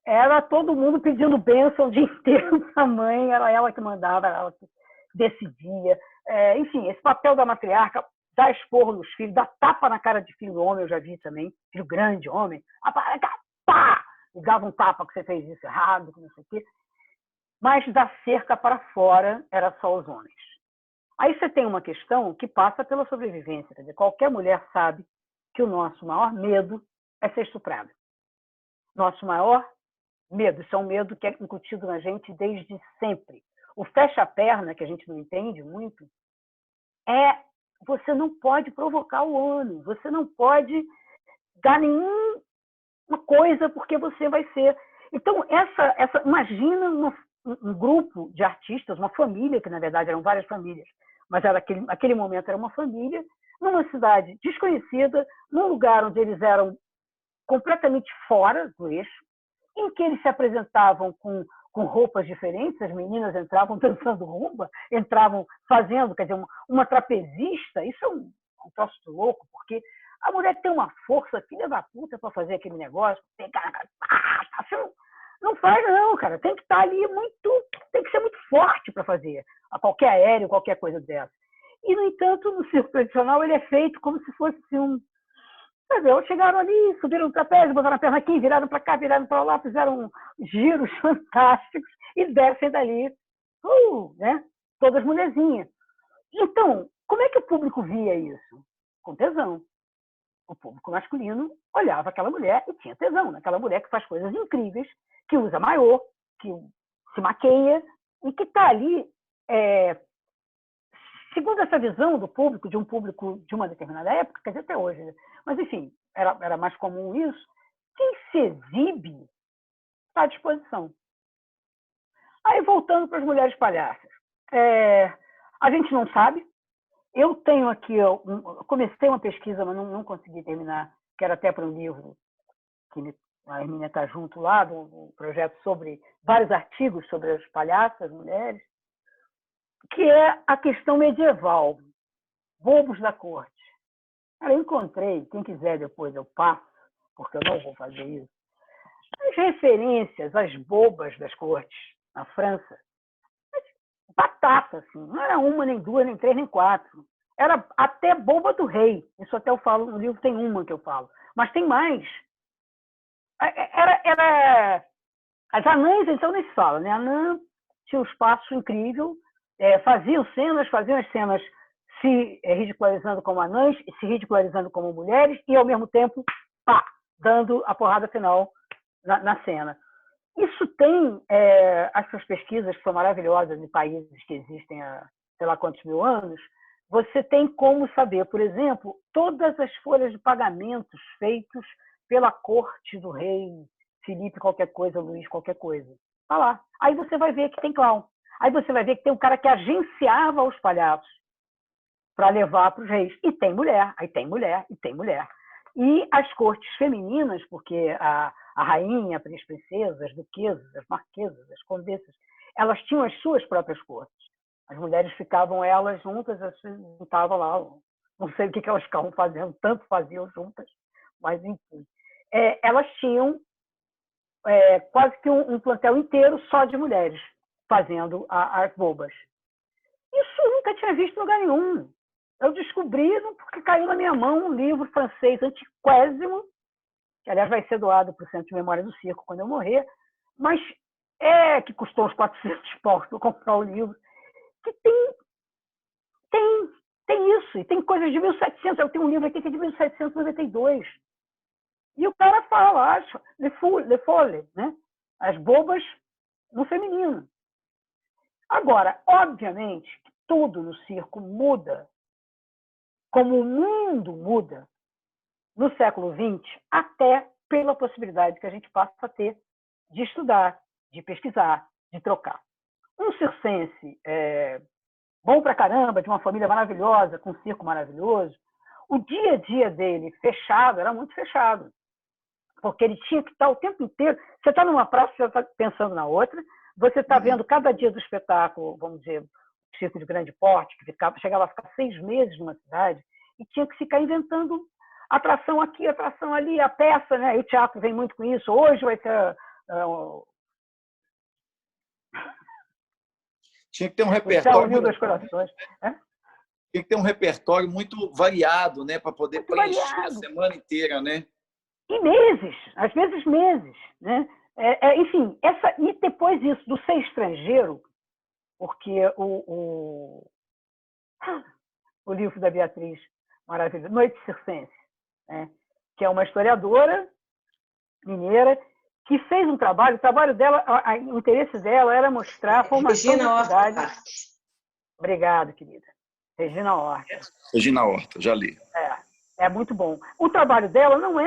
era todo mundo pedindo bênção o dia inteiro pra mãe, era ela que mandava, era ela que decidia. Enfim, esse papel da matriarca, dar esporro nos filhos, dar tapa na cara de filho homem, eu já vi também, filho grande, homem, pá! E dava um tapa que você fez isso errado, que não sei o quê. Mas da cerca para fora era só os homens. Aí você tem uma questão que passa pela sobrevivência. Quer dizer, qualquer mulher sabe que o nosso maior medo é ser estuprada. Nosso maior medo, isso é um medo que é incutido na gente desde sempre. O fecha-perna, que a gente não entende muito, você não pode provocar o homem, você não pode dar nenhuma coisa porque você vai ser. Então, imagina um grupo de artistas, uma família, que na verdade eram várias famílias, mas aquele momento era uma família, numa cidade desconhecida, num lugar onde eles eram completamente fora do eixo, em que eles se apresentavam com roupas diferentes, as meninas entravam dançando rumba, entravam fazendo, quer dizer, uma trapezista, isso é um troço louco, porque a mulher tem uma força, filha da puta, para fazer aquele negócio, não faz não, cara, tem que estar ali tem que ser muito forte para fazer, a qualquer aéreo, qualquer coisa dessa. E, no entanto, no circo tradicional, ele é feito como se fosse chegaram ali, subiram no trapézio, botaram a perna aqui, viraram para cá, viraram para lá, fizeram giros fantásticos e descem dali, né? Todas mulherzinhas. Então, como é que o público via isso? Com tesão. O público masculino olhava aquela mulher e tinha tesão naquela mulher que faz coisas incríveis, que usa maiô, que se maqueia e que está ali, segundo essa visão do público, de um público de uma determinada época, quer dizer, até hoje, né? Mas, enfim, era mais comum isso, quem se exibe está à disposição. Aí, voltando para as mulheres palhaças. A gente não sabe. Eu tenho aqui, comecei uma pesquisa, mas não consegui terminar, que era até para um livro, que a Hermínia está junto lá, do projeto sobre vários artigos sobre as palhaças, mulheres, que é a questão medieval, bobos da corte. Eu encontrei, quem quiser depois eu passo, porque eu não vou fazer isso, as referências às bobas das cortes na França, batata, assim, não era uma, nem duas, nem três, nem quatro. Era até boba do rei. Isso até eu falo, no livro tem uma que eu falo. Mas tem mais. As anãs, então, nem se fala, né? A anã tinha um espaço incrível, faziam as cenas se ridicularizando como anãs, se ridicularizando como mulheres, e, ao mesmo tempo, pá, dando a porrada final na cena. Isso tem essas pesquisas que são maravilhosas em países que existem há sei lá quantos mil anos. Você tem como saber, por exemplo, todas as folhas de pagamentos feitos pela corte do rei Felipe qualquer coisa, Luís qualquer coisa. Está lá. Aí você vai ver que tem clown. Aí você vai ver que tem um cara que agenciava os palhaços para levar para os reis. E tem mulher, aí tem mulher, e tem mulher. E as cortes femininas, porque a rainha, as princesas, as duquesas, as marquesas, as condessas, elas tinham as suas próprias cortes. As mulheres ficavam elas juntas, estavam lá, não sei o que elas ficavam fazendo, tanto faziam juntas, mas enfim. Elas tinham quase que um plantel inteiro só de mulheres fazendo as bobas. Isso eu nunca tinha visto em lugar nenhum. Eu descobri porque caiu na minha mão um livro francês antiquésimo, que, aliás, vai ser doado para o Centro de Memória do Circo quando eu morrer, mas que custou uns 400 paus para comprar o livro, que tem isso, e tem coisas de 1700, eu tenho um livro aqui que é de 1792, e o cara fala, le folle, né? As bobas no feminino. Agora, obviamente, tudo no circo muda, como o mundo muda no século XX, até pela possibilidade que a gente passa a ter de estudar, de pesquisar, de trocar. Um circense bom pra caramba, de uma família maravilhosa, com um circo maravilhoso, o dia a dia dele fechado era muito fechado, porque ele tinha que estar o tempo inteiro. Você está numa praça, você está pensando na outra, você está vendo cada dia do espetáculo, vamos dizer, circo de grande porte, que chegava a ficar 6 meses numa cidade, e tinha que ficar inventando atração aqui, atração ali, a peça, né? E o teatro vem muito com isso. Hoje vai ser... Tinha que ter um repertório Uniu dos Corações. Tinha que ter um repertório muito variado, né, para poder muito preencher variado. A semana inteira, né? E meses, às vezes meses, né? Enfim, e depois isso, do ser estrangeiro, porque o livro da Beatriz, maravilhoso, Noite Circense, né? Que é uma historiadora mineira que fez um trabalho, o trabalho dela, o interesse dela era mostrar a formação da cidade. Obrigado, querida. Regina Horta. Regina Horta, já li. É muito bom. O trabalho dela ela não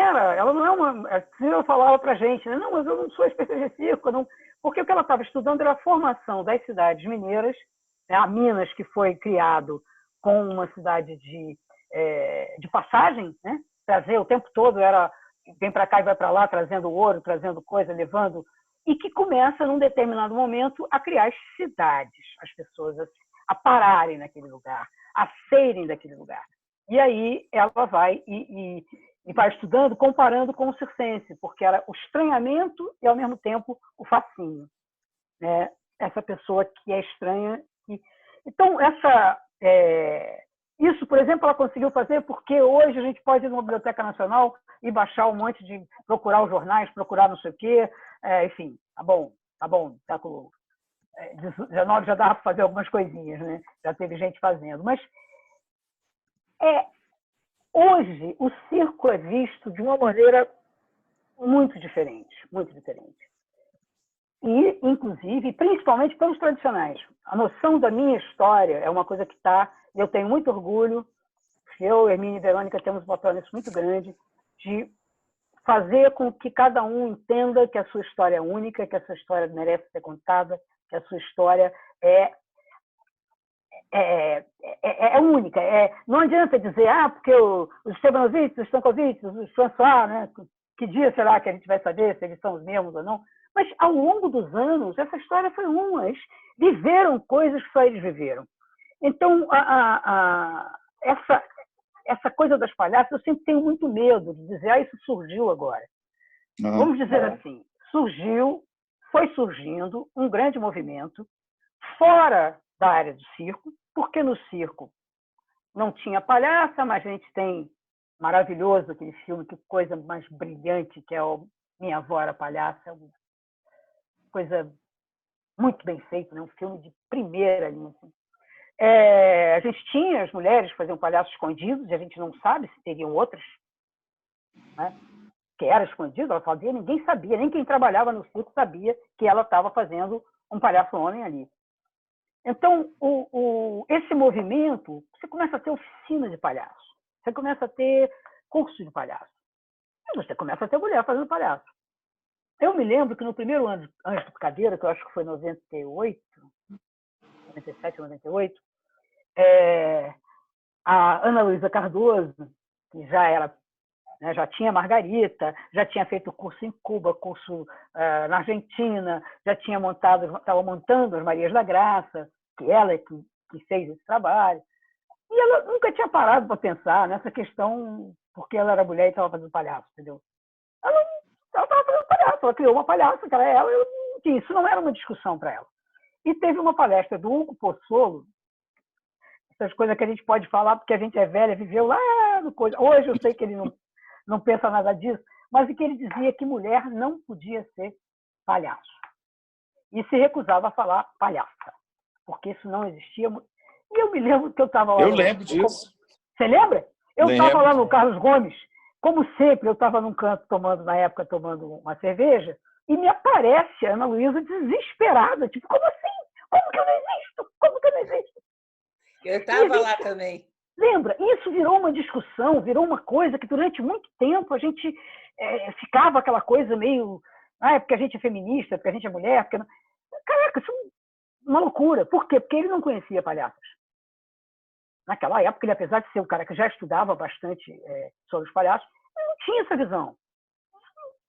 é uma... Ela falava para a gente, né? Não, mas eu não sou especialista de circo, não, porque o que ela estava estudando era a formação das cidades mineiras, né? A Minas, que foi criado com uma cidade de passagem, né? Trazer o tempo todo, vem para cá e vai para lá, trazendo ouro, trazendo coisa, levando, e que começa, num determinado momento, a criar as cidades, as pessoas a pararem naquele lugar, a serem daquele lugar. E aí ela vai e vai estudando, comparando com o circense, porque era o estranhamento e, ao mesmo tempo, o fascínio. Né? Essa pessoa que é estranha. Então, isso, por exemplo, ela conseguiu fazer porque hoje a gente pode ir numa Biblioteca Nacional e baixar um monte de... procurar os jornais, procurar não sei o quê. Enfim, tá bom. Século XIX já dava para fazer algumas coisinhas, né? Já teve gente fazendo. Mas hoje o circo é visto de uma maneira muito diferente, muito diferente. E, inclusive, principalmente pelos tradicionais. A noção da minha história é uma coisa que está... Eu tenho muito orgulho, eu, Hermínia e Verônica temos um papel nisso muito grande, de fazer com que cada um entenda que a sua história é única, que a sua história merece ser contada, que a sua história é única. Não adianta dizer, porque os Stepanovic, os Stankovic, os François, né? Que dia será que a gente vai saber se eles são os mesmos ou não? Mas, ao longo dos anos, essa história foi uma. Eles viveram coisas que só eles viveram. Então, essa coisa das palhaças, eu sempre tenho muito medo de dizer, isso surgiu agora. Vamos dizer assim, foi surgindo um grande movimento fora da área do circo, porque no circo não tinha palhaça, mas a gente tem maravilhoso aquele filme, que coisa mais brilhante, que é o Minha Avó Era Palhaça, uma coisa muito bem feita, né? Um filme de primeira linha. Assim. A gente tinha as mulheres que faziam palhaços escondidos, e a gente não sabe se teriam outras, né? Que era escondido, ela fazia, ninguém sabia, nem quem trabalhava no circo sabia que ela estava fazendo um palhaço homem ali. Então, esse movimento, você começa a ter oficina de palhaço, você começa a ter curso de palhaço, e você começa a ter mulher fazendo palhaço. Eu me lembro que no primeiro ano de Picadeira, que eu acho que foi 98, 97, 98, a Ana Luísa Cardoso, que já tinha Margarita, já tinha feito curso em Cuba, curso na Argentina, estava montando as Marias da Graça, que ela é que fez esse trabalho. E ela nunca tinha parado para pensar nessa questão, porque ela era mulher e estava fazendo palhaço, entendeu? Ela estava fazendo palhaço, ela criou uma palhaça, que era ela, e isso não era uma discussão para ela. E teve uma palestra do Hugo Pozzolo, essas coisas que a gente pode falar porque a gente é velha, viveu lá no coisa. Hoje eu sei que ele não pensa nada disso, mas que ele dizia que mulher não podia ser palhaço. E se recusava a falar palhaça, porque isso não existia. E eu me lembro que eu estava lá... Eu lembro disso. Você lembra? Eu estava lá no Carlos Gomes, como sempre, eu estava num canto na época tomando uma cerveja, e me aparece a Ana Luísa desesperada, tipo, como assim? Como que eu não existo? Como que eu não existo? Eu estava lá também. Lembra? Isso virou uma discussão, virou uma coisa que durante muito tempo a gente ficava aquela coisa meio... é porque a gente é feminista, porque a gente é mulher, porque não... Caraca, isso é uma loucura. Por quê? Porque ele não conhecia palhaços. naquela época, ele, apesar de ser um cara que já estudava bastante sobre os palhaços, ele não tinha essa visão.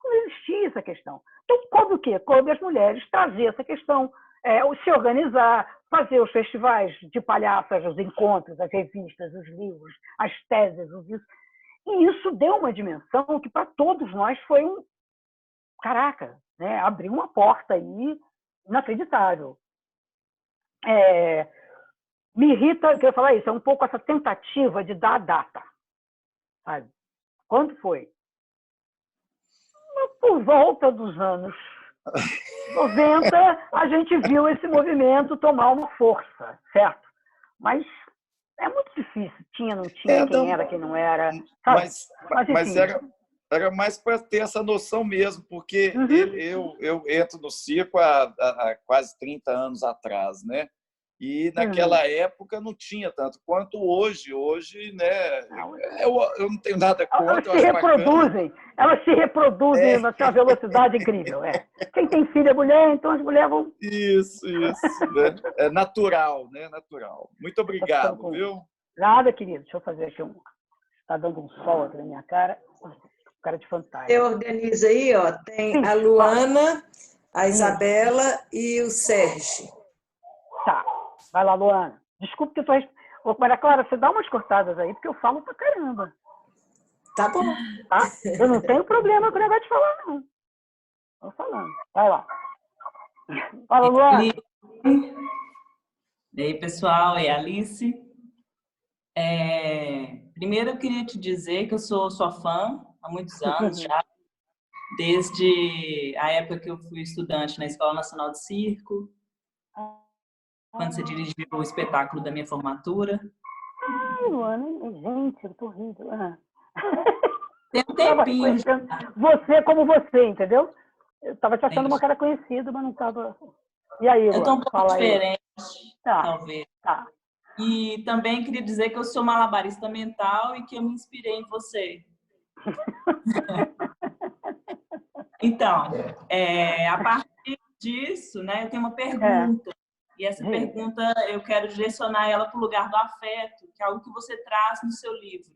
Não existia essa questão. Então, coube o quê? Coube as mulheres trazer essa questão, se organizar, fazer os festivais de palhaços, os encontros, as revistas, os livros, as teses, os isso. E isso deu uma dimensão que, para todos nós, foi um... Caraca, né? Abriu uma porta aí inacreditável. Me irrita, eu ia falar isso, é um pouco essa tentativa de dar a data. Sabe? Quando foi? Por volta dos anos 90, a gente viu esse movimento tomar uma força, certo? Mas é muito difícil. Tinha, não tinha, quem era, quem não era. Sabe? Mas era mais para ter essa noção mesmo, porque eu entro no circo há quase 30 anos atrás, né? E naquela época não tinha tanto quanto hoje. Hoje, né? Eu não tenho nada contra. Elas se reproduzem a uma velocidade incrível. Quem tem filho é mulher, então as mulheres vão... Isso. Né? É natural, né? Natural. Muito obrigado, viu? Nada, querido. Deixa eu fazer aqui Está dando um sol aqui na minha cara. Cara de fantasma. Você organiza aí, ó. Tem a Luana, a Isabela e o Sérgio. Tá. Vai lá, Luana. Desculpe que eu tô... Maria Clara, você dá umas cortadas aí, porque eu falo pra caramba. Tá bom. Tá? Eu não tenho problema com o negócio de falar, não. Tô falando. Vai lá. Fala, Luana. E aí, pessoal? E Alice? Primeiro, eu queria te dizer que eu sou sua fã há muitos anos já. Desde a época que eu fui estudante na Escola Nacional de Circo, quando você dirigiu o espetáculo da minha formatura. Ai, Luana, gente, eu tô rindo. Tem um tempinho. Você como você, entendeu? Eu tava te achando uma cara conhecida, mas não tava... E aí, Luana? Eu tô um pouco diferente, tá. talvez. Tá. E também queria dizer que eu sou malabarista mental e que eu me inspirei em você. Então, a partir disso, né, eu tenho uma pergunta. E essa pergunta eu quero direcionar ela para o lugar do afeto, que é algo que você traz no seu livro.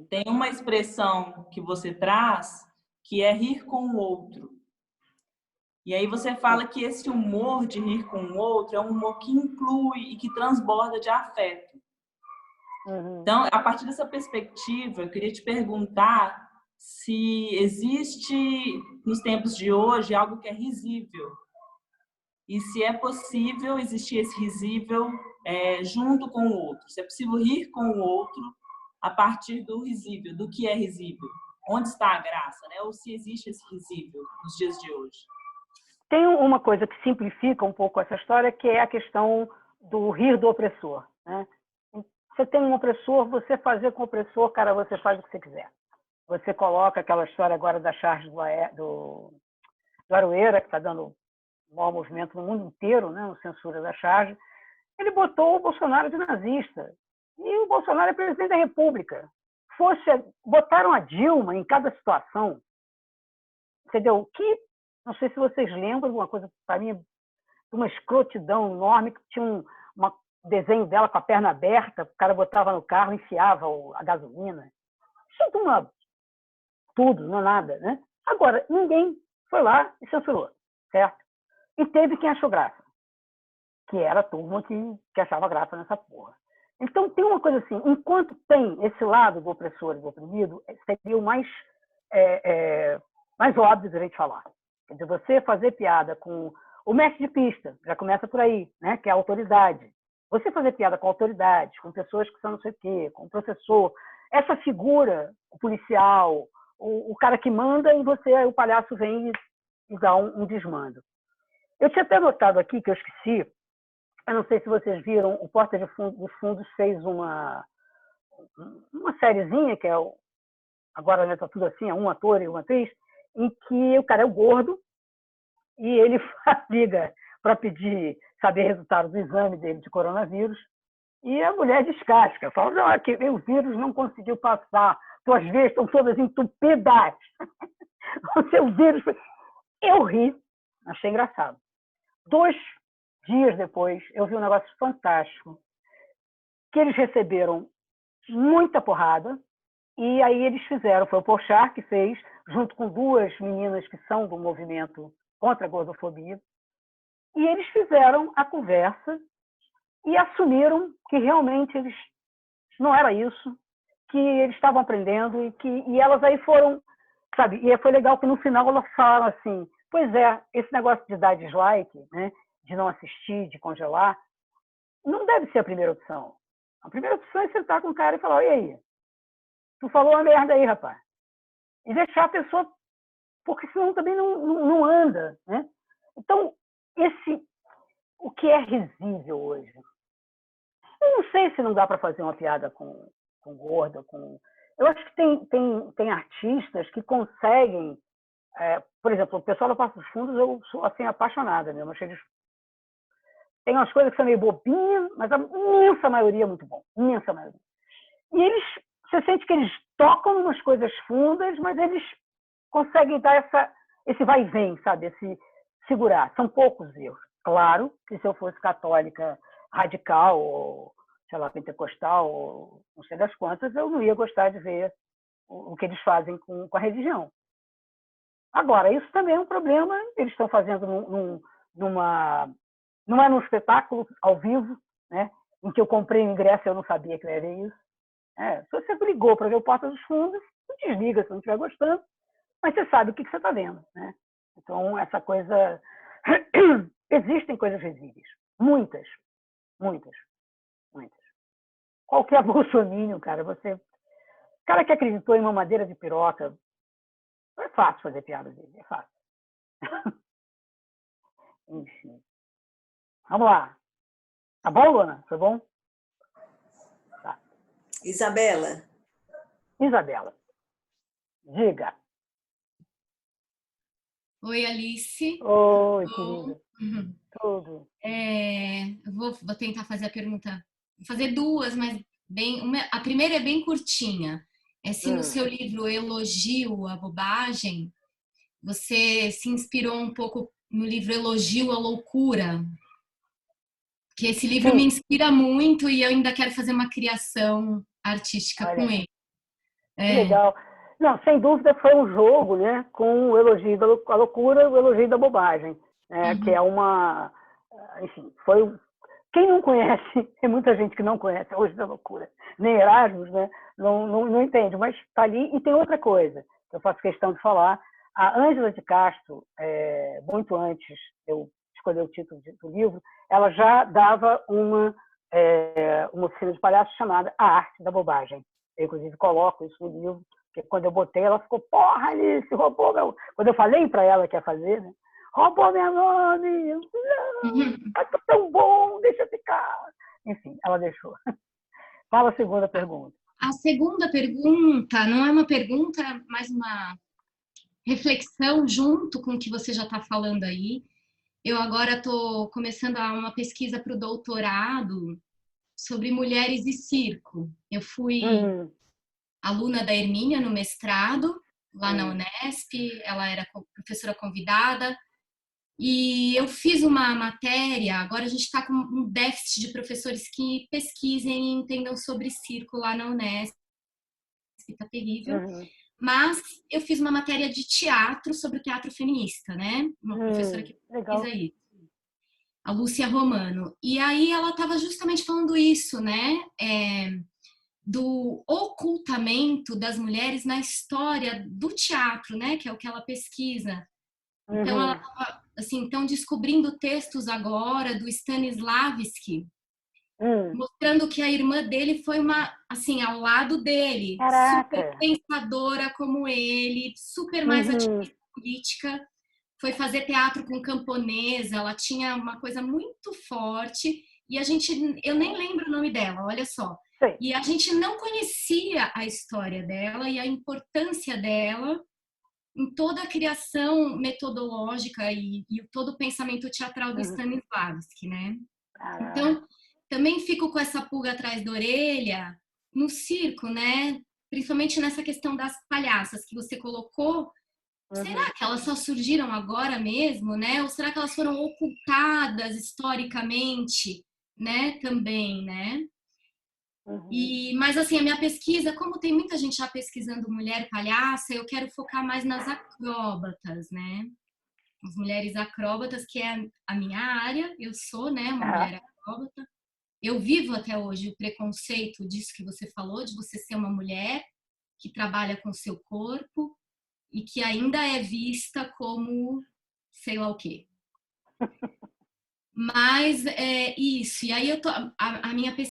Tem uma expressão que você traz que é rir com o outro. E aí você fala que esse humor de rir com o outro é um humor que inclui e que transborda de afeto. Então, a partir dessa perspectiva, eu queria te perguntar se existe, nos tempos de hoje, algo que é risível. E se é possível existir esse risível junto com o outro. Se é possível rir com o outro a partir do risível, do que é risível. Onde está a graça, né? Ou se existe esse risível nos dias de hoje. Tem uma coisa que simplifica um pouco essa história, que é a questão do rir do opressor, né? Você tem um opressor, você fazer com o opressor, cara, você faz o que você quiser. Você coloca aquela história agora da charge do Aroeira, que está dando um maior movimento no mundo inteiro, né, no censura da charge. Ele botou o Bolsonaro de nazista. E o Bolsonaro é presidente da República. Botaram a Dilma em cada situação. Entendeu? Que, não sei se vocês lembram de uma coisa, para mim, de uma escrotidão enorme, que tinha um desenho dela com a perna aberta, o cara botava no carro, enfiava a gasolina. Isso é tudo, não é nada, né? Agora, ninguém foi lá e censurou, certo? E teve quem achou graça, que era a turma que achava graça nessa porra. Então, tem uma coisa assim, enquanto tem esse lado do opressor e do oprimido, seria o mais óbvio de a gente falar. Quer dizer, você fazer piada com o mestre de pista, já começa por aí, né? Que é a autoridade. Você fazer piada com autoridade, com pessoas que são não sei o quê, com o professor, essa figura, o policial, o cara que manda, e o palhaço vem e dá um desmando. Eu tinha até notado aqui, que eu esqueci, eu não sei se vocês viram, o Porta dos Fundos fez uma sériezinha, que agora está tudo assim, é um ator e uma atriz, em que o cara é o gordo e ele liga para pedir, saber o resultado do exame dele de coronavírus, e a mulher descasca, fala, não, aqui, o vírus não conseguiu passar, suas veias estão todas entupidas. O seu vírus... Eu ri, achei engraçado. 2 dias depois, eu vi um negócio fantástico. que eles receberam muita porrada, e aí eles fizeram, foi o Porchat que fez, junto com duas meninas que são do movimento contra a gordofobia, e eles fizeram a conversa e assumiram que realmente eles não era isso, que eles estavam aprendendo e elas aí foram, sabe, e foi legal que no final elas falaram assim, pois é, esse negócio de dar dislike, né, de não assistir, de congelar, não deve ser a primeira opção. A primeira opção é sentar com o cara e falar, e aí? Tu falou uma merda aí, rapaz. E deixar a pessoa, porque senão também não anda, né? Então, o que é risível hoje? Eu não sei se não dá para fazer uma piada com gorda, eu acho que tem artistas que conseguem, por exemplo, o pessoal da Porta dos Fundos, eu sou assim apaixonada mesmo, achei eles tem umas coisas que são meio bobinhas, mas a imensa maioria é muito bom, imensa maioria. E você sente que eles tocam em umas coisas fundas, mas eles conseguem dar esse vai e vem, sabe? Esse segurar. São poucos erros. Claro que se eu fosse católica radical, ou, sei lá, pentecostal, ou não sei das quantas, eu não ia gostar de ver o que eles fazem com a religião. Agora, isso também é um problema, eles estão fazendo não é num espetáculo ao vivo, né, em que eu comprei o ingresso e eu não sabia que era isso. Se você brigou para ver o Porta dos Fundos, você desliga se não estiver gostando, mas você sabe o que você está vendo. Né? Então, essa coisa... Existem coisas risíveis. Muitas. Muitas. Muitas. Qualquer bolsominion, cara, você... O cara que acreditou em uma madeira de piroca, não é fácil fazer piada dele, é fácil. Enfim. Vamos lá. Tá bom, Luana? Foi bom? Tá. Isabela, diga. Oi, Alice. Oi, querida. Tudo. Eu vou tentar fazer a pergunta. Vou fazer duas, mas a primeira é bem curtinha. Se no seu livro Elogio à Bobagem, você se inspirou um pouco no livro Elogio à Loucura, que esse livro me inspira muito e eu ainda quero fazer uma criação artística com ele. Que legal. Não, sem dúvida foi um jogo, né, com o elogio à loucura e o elogio da bobagem, né, que é uma... Enfim, foi... Quem não conhece, tem muita gente que não conhece Elogio da Loucura, nem Erasmus, né, não entende, mas está ali. E tem outra coisa que eu faço questão de falar. A Ângela de Castro, muito antes de eu escolher o título do livro, ela já dava uma oficina de palhaço chamada A Arte da Bobagem. Eu, inclusive, coloco isso no livro, porque quando eu botei, ela ficou, porra, Alice, roubou meu... Quando eu falei para ela que ia fazer, né? Roubou meu nome, não, tá tão bom, deixa eu ficar. Enfim, ela deixou. Fala a segunda pergunta. A segunda pergunta não é uma pergunta, mas uma reflexão junto com o que você já está falando aí. Eu agora estou começando uma pesquisa para o doutorado sobre mulheres e circo. Eu fui aluna da Hermínia no mestrado, lá na Unesp, ela era professora convidada, e eu fiz uma matéria, agora a gente está com um déficit de professores que pesquisem e entendam sobre circo lá na Unesp, está terrível. Mas eu fiz uma matéria de teatro sobre o teatro feminista, né? Uma professora que pesquisa isso, a Lúcia Romano. E aí ela estava justamente falando isso, né? Do ocultamento das mulheres na história do teatro, né? Que é o que ela pesquisa. Então, ela estava assim, descobrindo textos agora do Stanislavski, mostrando que a irmã dele foi assim, ao lado dele, super pensadora como ele, super mais ativista política, foi fazer teatro com camponesa, ela tinha uma coisa muito forte, e eu nem lembro o nome dela, olha só. Sim. E a gente não conhecia a história dela e a importância dela em toda a criação metodológica e todo o pensamento teatral do Stanislavski, né? Então, também fico com essa pulga atrás da orelha no circo, né? Principalmente nessa questão das palhaças que você colocou. Será que elas só surgiram agora mesmo, né? Ou será que elas foram ocultadas historicamente, né? Também, né? Mas assim, a minha pesquisa, como tem muita gente já pesquisando mulher palhaça, eu quero focar mais nas acróbatas, né? As mulheres acróbatas, que é a minha área. Eu sou, né, uma mulher acróbata. Eu vivo até hoje o preconceito disso que você falou, de você ser uma mulher que trabalha com o seu corpo e que ainda é vista como sei lá o quê. Mas é isso. E aí a minha pesquisa